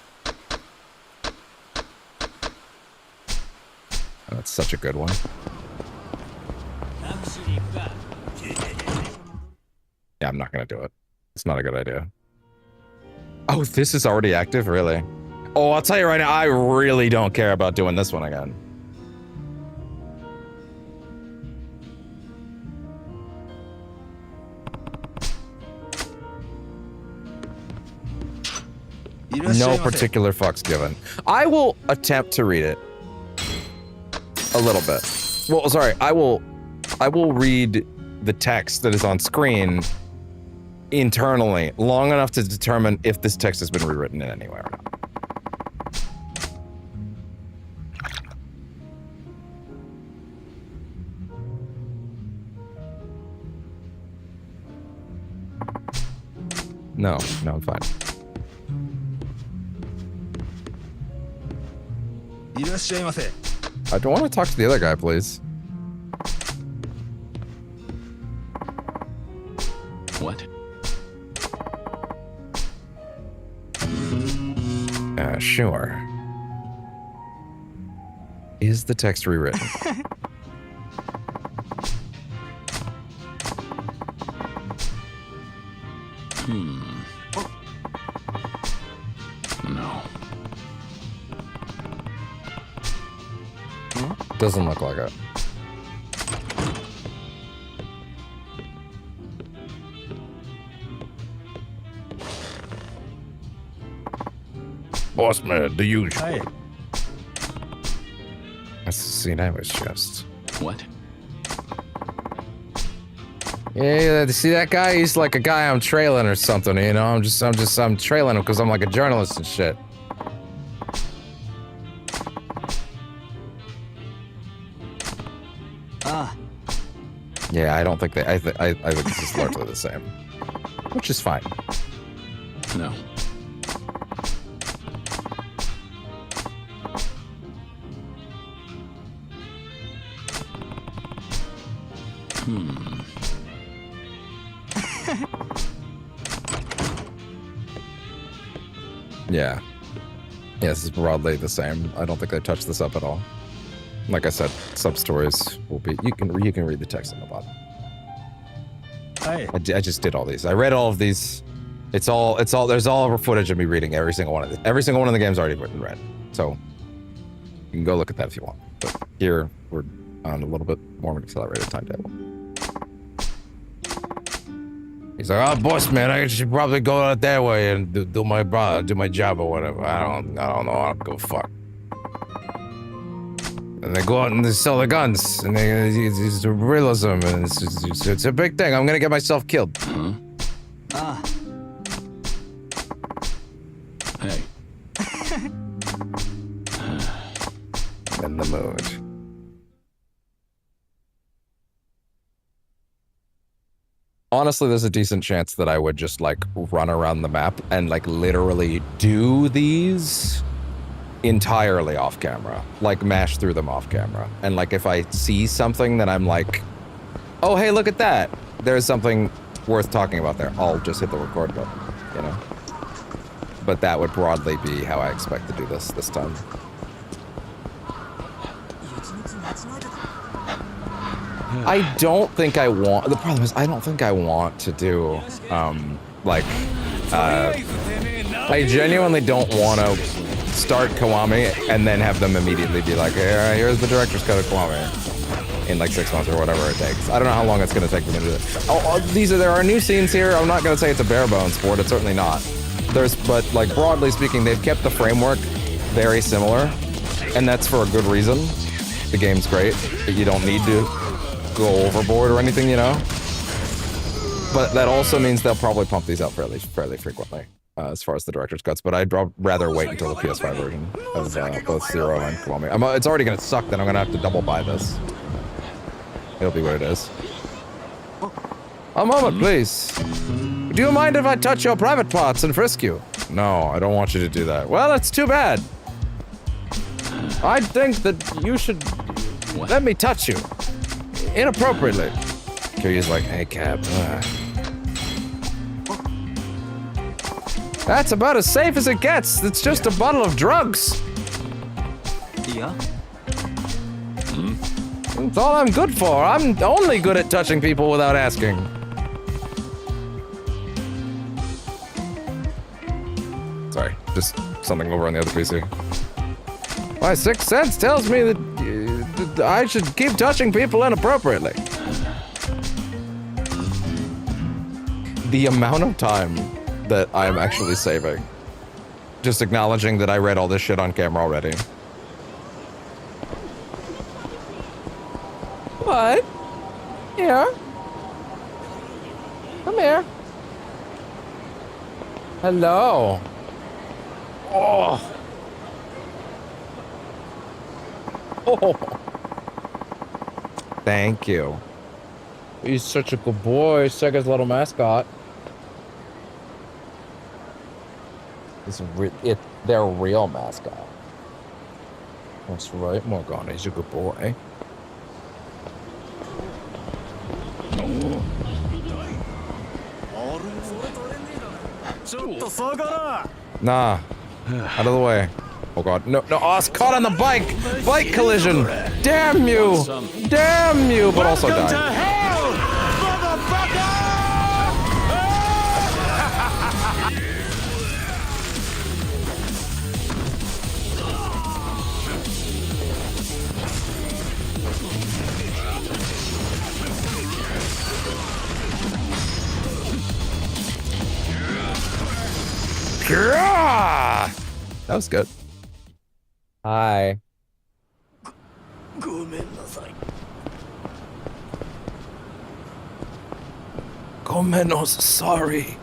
That's such a good one. Yeah, I'm not gonna do it. It's not a good idea. Oh, this is already active? Really? Oh, I'll tell you right now, I really don't care about doing this one again. No particular fucks given. I will attempt to read it. A little bit. Well, sorry, I will read the text that is on screen internally long enough to determine if this text has been rewritten in any way or not. No, I'm fine. I don't want to talk to the other guy, please. What? Sure. Is the text rewritten? No. Doesn't look like it. Boss man, the usual. Hey. That's the scene I was just. What? Yeah, see that guy? He's like a guy I'm trailing or something, you know? I'm trailing him because I'm like a journalist and shit. Yeah, I don't think they. I think this is largely the same, which is fine. No. Yeah. Yeah, this is broadly the same. I don't think they touched this up at all. Like I said, sub-stories will be... You can read the text on the bottom. Hey. I just did all these. I read all of these. There's all footage of me reading every single one of these. Every single one of the games already been read. So, you can go look at that if you want. But here, we're on a little bit more of an accelerated timetable. He's like, oh, boss man, I should probably go out that way and do my job or whatever. I don't know. I don't go fuck. And they go out and they sell the guns, and it's realism, and it's a big thing. I'm gonna get myself killed. Hey. In the mood. Honestly, there's a decent chance that I would just like run around the map and like literally do these entirely off camera, like mash through them off camera. And like if I see something that I'm like, oh hey, look at that, there's something worth talking about there, I'll just hit the record button, you know. But that would broadly be how I expect to do this time. I don't think I want. The problem is, I don't think I want to do, I genuinely don't want to start Kiwami and then have them immediately be like, hey, here's the director's cut of Kiwami in like 6 months or whatever it takes. I don't know how long it's going to take them to do it. There are new scenes here. I'm not going to say it's a bare bones sport. It's certainly not. But like broadly speaking, they've kept the framework very similar, and that's for a good reason. The game's great. You don't need to go overboard or anything, you know. But that also means they'll probably pump these out fairly frequently, as far as the director's cuts. But I'd rather wait until the PS5 version of both Zero and Kiwami. It's already gonna suck. Then I'm gonna have to double buy this. It'll be what it is. A moment, please. Do you mind if I touch your private parts and frisk you? No, I don't want you to do that. Well, that's too bad. I think that you should let me touch you. Inappropriately. Kiryu's like, hey, Cap. That's about as safe as it gets. It's just a bottle of drugs. Yeah? That's all I'm good for. I'm only good at touching people without asking. Sorry, just something over on the other PC. My sixth sense tells me that I should keep touching people inappropriately. The amount of time that I'm actually saving. Just acknowledging that I read all this shit on camera already. What? Here? Come here. Hello. Oh. Oh. Thank you. He's such a good boy. Sega's little mascot. They're a real mascot. That's right, Morgana. He's a good boy. Nah. Out of the way. Oh god. No, no. Oh, it's caught on the bike! Bike collision! Damn you! Damn you! But also die. That was good. Hi. Gomenos, sorry.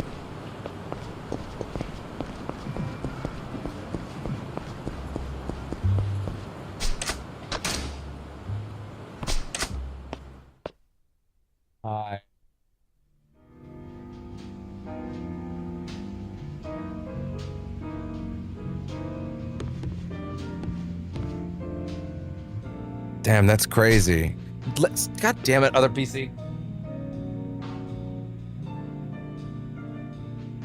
Hi. Damn, that's crazy. God damn it, other PC.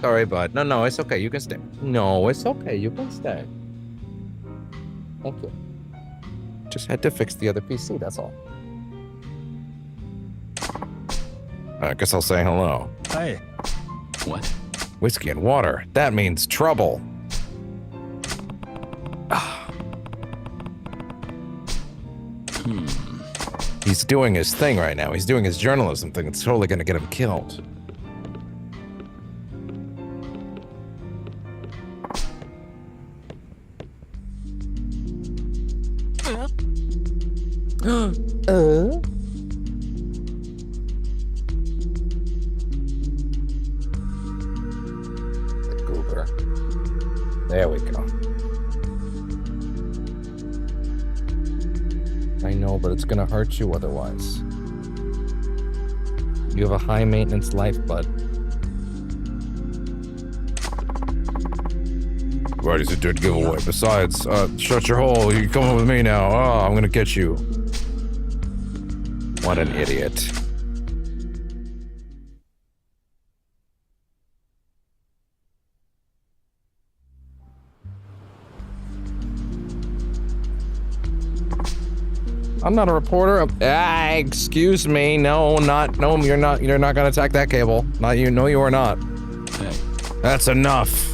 Sorry, bud. No, no, it's okay. You can stay. No, it's okay. You can stay. Thank you. Just had to fix the other PC, that's all. I guess I'll say hello. Hey. What? Whiskey and water. That means trouble. He's doing his thing right now. He's doing his journalism thing. It's totally gonna get him killed. The goober. There we go. I know, but it's gonna hurt you otherwise. You have a high maintenance life, bud. Right, it's a dead giveaway. Besides, shut your hole. You're coming with me now. Oh, I'm gonna get you. What an idiot. I'm not a reporter. Excuse me. No, you're not gonna attack that cable. Not you. No, you are not. Hey. That's enough.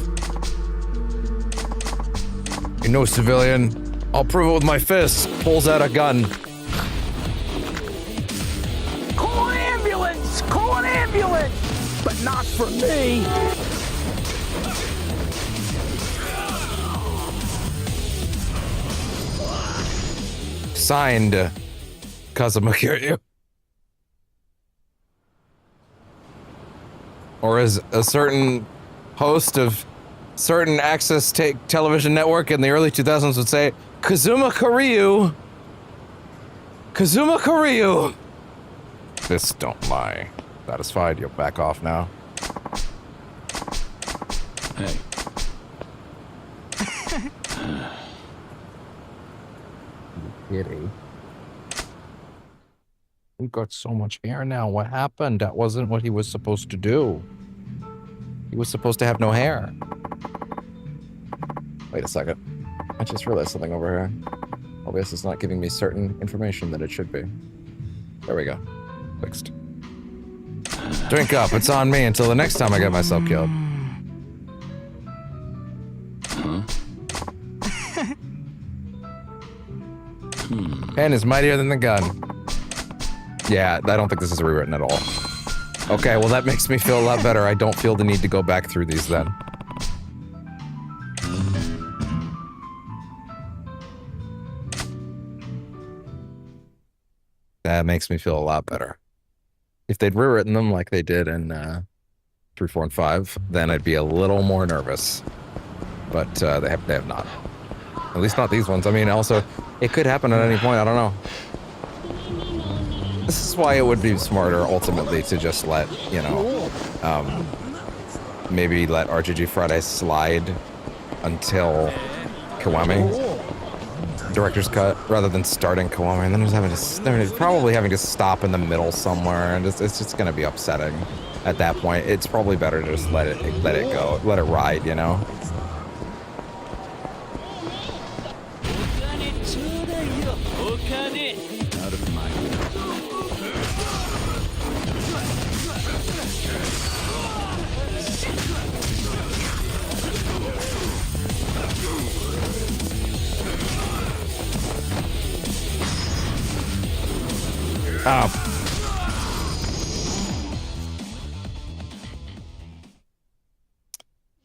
You're no civilian. I'll prove it with my fists. Pulls out a gun. Call an ambulance! Call an ambulance! But not for me! Signed, Kazuma Kiryu. Or as a certain host of certain access television network in the early 2000s would say, Kazuma Kiryu. Kazuma Kiryu. This don't lie. Satisfied, you'll back off now. Hey. Kitty. He got so much hair now. What happened? That wasn't what he was supposed to do. He was supposed to have no hair. Wait a second. I just realized something over here. OBS is not giving me certain information that it should be. There we go. Fixed. Drink up. It's on me until the next time I get myself killed. Pen is mightier than the gun. Yeah, I don't think this is rewritten at all. Okay, well that makes me feel a lot better. I don't feel the need to go back through these then. That makes me feel a lot better. If they'd rewritten them like they did in 3, 4, and 5, then I'd be a little more nervous. But they have not. At least not these ones. I mean, also, it could happen at any point. I don't know. This is why it would be smarter, ultimately, to just let, you know, maybe let RGG Friday slide until Kiwami. Director's cut, rather than starting Kiwami, and then just probably having to stop in the middle somewhere, and it's just going to be upsetting. at that point. It's probably better to just let it go, let it ride, you know? Out of my way.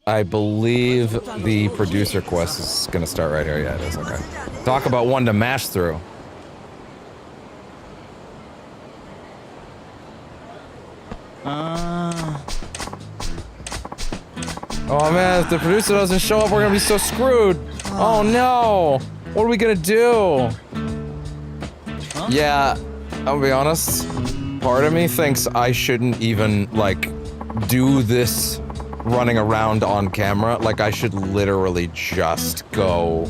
I believe the producer quest is gonna start right here. Yeah, it is. Okay. Talk about one to mash through. Oh man, if the producer doesn't show up, we're gonna be so screwed. Oh no! What are we gonna do? Yeah, I'll be honest. Part of me thinks I shouldn't even, like, do this running around on camera. Like, I should literally just go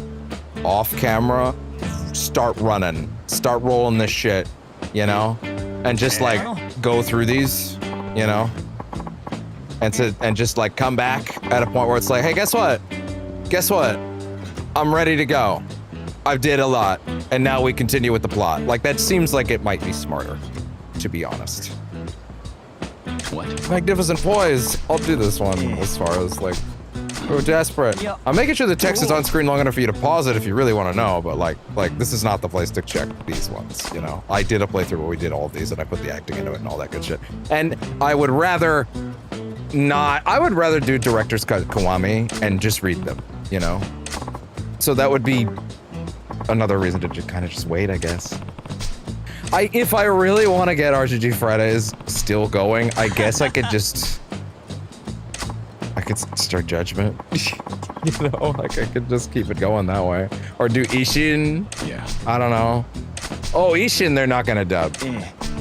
off camera, start running, start rolling this shit, you know? And just, like, go through these, you know? And just, like, come back at a point where it's like, hey, guess what? Guess what? I'm ready to go. I've did a lot, and now we continue with the plot. Like, that seems like it might be smarter, to be honest. What? Magnificent poise. I'll do this one as far as, like, we're desperate. I'm making sure the text is on screen long enough for you to pause it if you really want to know, but like this is not the place to check these ones, you know? I did a playthrough where we did all of these, and I put the acting into it and all that good shit. And I would rather not, I would rather do Director's Cut Kiwami and just read them, you know? So that would be another reason to kind of just wait, I guess. If I really want to get RGG Fridays still going, I guess I could just... I could start Judgment. You know, like I could just keep it going that way. Or do Ishin. Yeah. I don't know. Oh, Ishin, they're not gonna dub.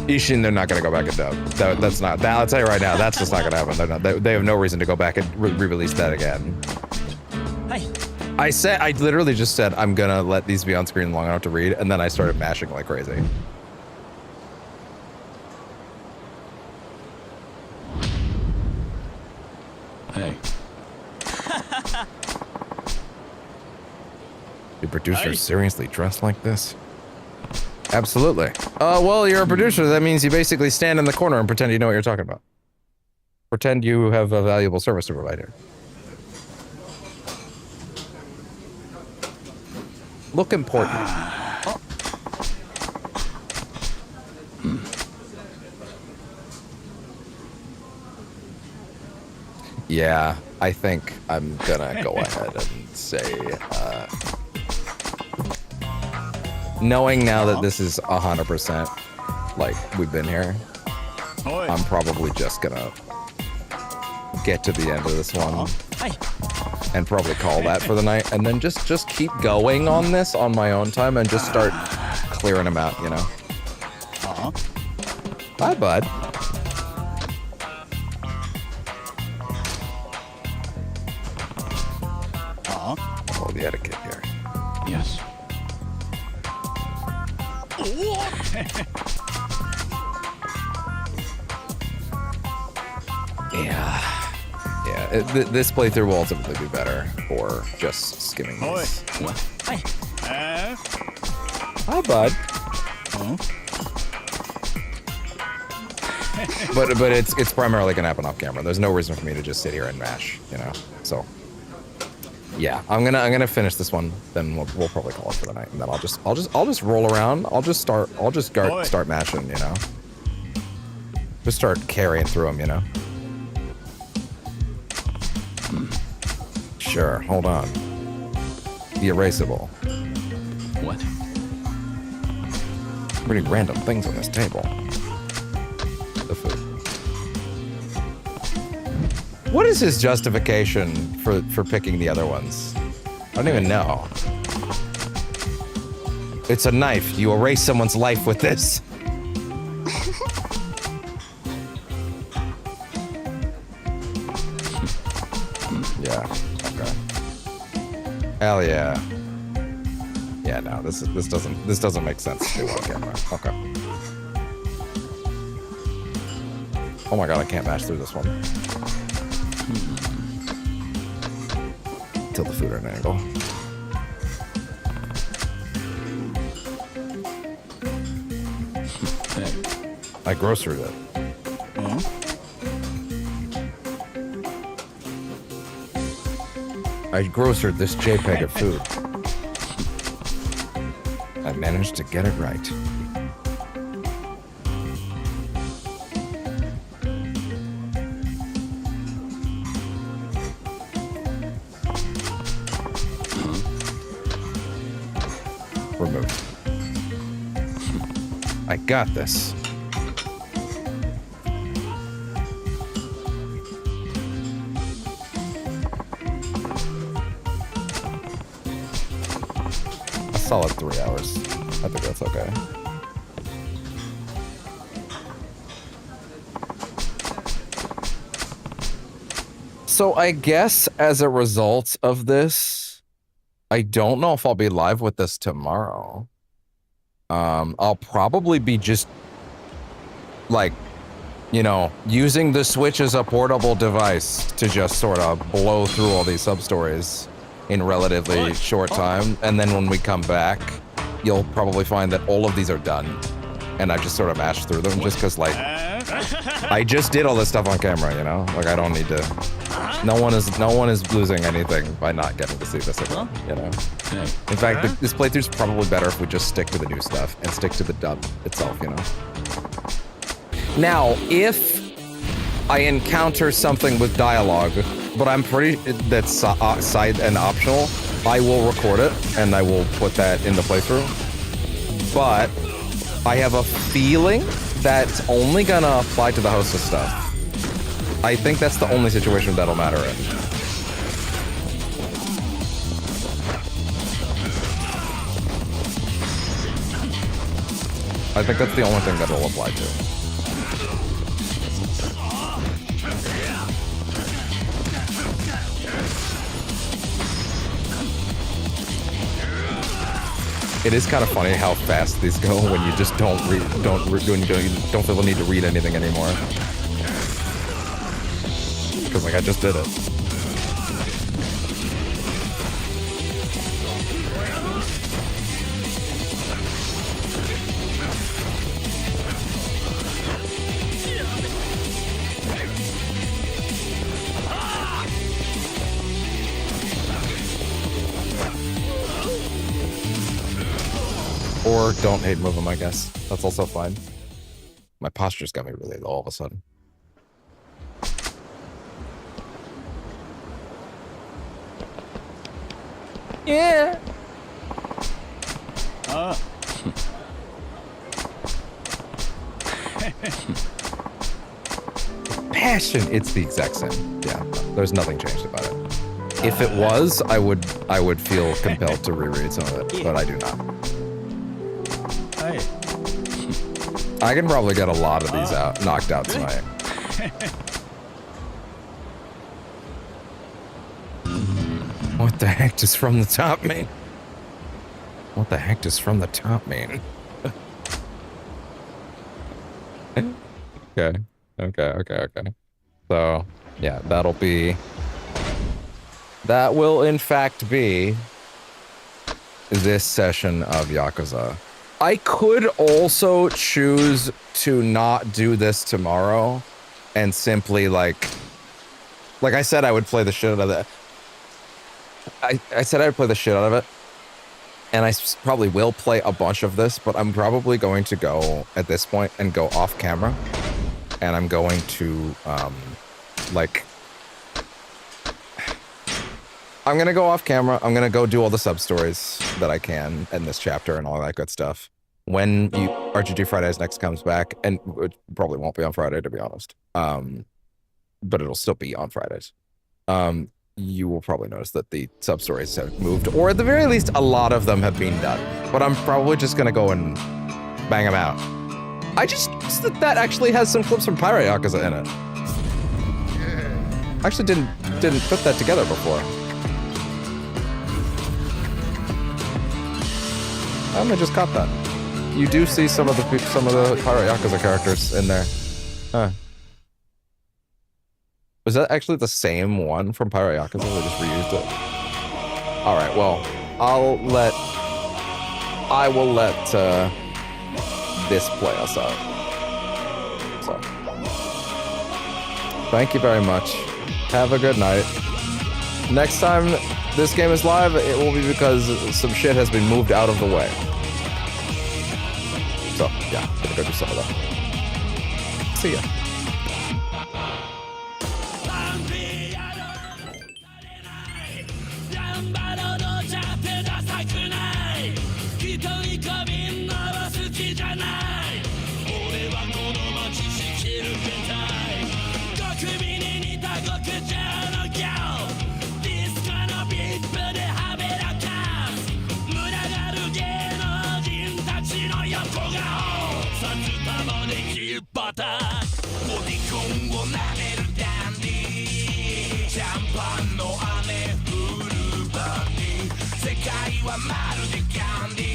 Ishin, they're not gonna go back and dub. That's not... I'll tell you right now, that's just not gonna happen. They're not, they have no reason to go back and re-release that again. I literally just said, I'm gonna let these be on screen long enough to read, and then I started mashing like crazy. Hey. Do producers seriously dress like this? Absolutely. Well, you're a producer. That means you basically stand in the corner and pretend you know what you're talking about. Pretend you have a valuable service to provide here. Look important. Yeah, I think I'm gonna go ahead and say, knowing now that this is 100%, like, we've been here, I'm probably just gonna get to the end of this one and probably call that for the night, and then just keep going on this on my own time and just start clearing them out, you know? Bye, bud. Oh, the etiquette here. Yes. Yeah, this playthrough will ultimately be better for just skimming these. What? Hi, bud. But it's primarily gonna happen off camera. There's no reason for me to just sit here and mash, you know. So yeah, I'm gonna finish this one. Then we'll probably call it for the night, and then I'll just roll around. I'll just start mashing, you know. Just start carrying through them, you know. Sure, hold on. The erasable. What? Pretty random things on this table. The food. What is his justification for picking the other ones? I don't even know. It's a knife. You erase someone's life with this. Yeah. Okay. Hell yeah. Yeah. No. This doesn't make sense to do on camera. Okay. Oh my god, I can't mash through this one. Tilt the food at an angle. I grocered it. I grocered this JPEG of food. I managed to get it right. Remove. I got this. A solid 3 hours. I think that's okay. So I guess as a result of this, I don't know if I'll be live with this tomorrow. I'll probably be just like, you know, using the Switch as a portable device to just sort of blow through all these sub-stories in relatively short time. And then when we come back, you'll probably find that all of these are done. And I just sort of mashed through them just because, like, I just did all this stuff on camera, you know? Like, I don't need to... No one is losing anything by not getting to see this again, you know? In fact, this playthrough's probably better if we just stick to the new stuff and stick to the dub itself, you know? Now, if I encounter something with dialogue, but I'm pretty... that's side and optional, I will record it, and I will put that in the playthrough. But I have a feeling that's only gonna apply to the hostess stuff. I think that's the only situation that'll matter in. I think that's the only thing that'll apply to. It is kind of funny how fast these go when you just don't feel the need to read anything anymore. Because, like, I just did it. Or don't hate move them, I guess. That's also fine. My posture's got me really low all of a sudden. Yeah. Passion, it's the exact same. Yeah, there's nothing changed about it. If it was, I would feel compelled to reread some of it, but I do not. I can probably get a lot of these knocked out tonight. What the heck does from the top mean? What the heck does from the top mean? Okay. So, yeah, that will in fact be this session of Yakuza. I could also choose to not do this tomorrow and simply like I said I would play the shit out of that. I said I would play the shit out of it, and I probably will play a bunch of this, but I'm probably going to go at this point and go off camera, and I'm going to I'm gonna go off camera. I'm gonna go do all the sub stories that I can in this chapter and all that good stuff. When RGG Fridays next comes back, and it probably won't be on Friday to be honest, but it'll still be on Fridays. You will probably notice that the sub stories have moved, or at the very least, a lot of them have been done. But I'm probably just gonna go and bang them out. I just that actually has some clips from Pirate Yakuza in it. I actually didn't put that together before. I just caught that. You do see some of the Pirate Yakuza characters in there. Huh. Was that actually the same one from Pyro Yakuza? They just reused it. All right. Well, I will let this play us out. So, thank you very much. Have a good night. Next time this game is live, it will be because some shit has been moved out of the way. So, yeah, gonna go do some of that. See ya.世界はまるでキャンディー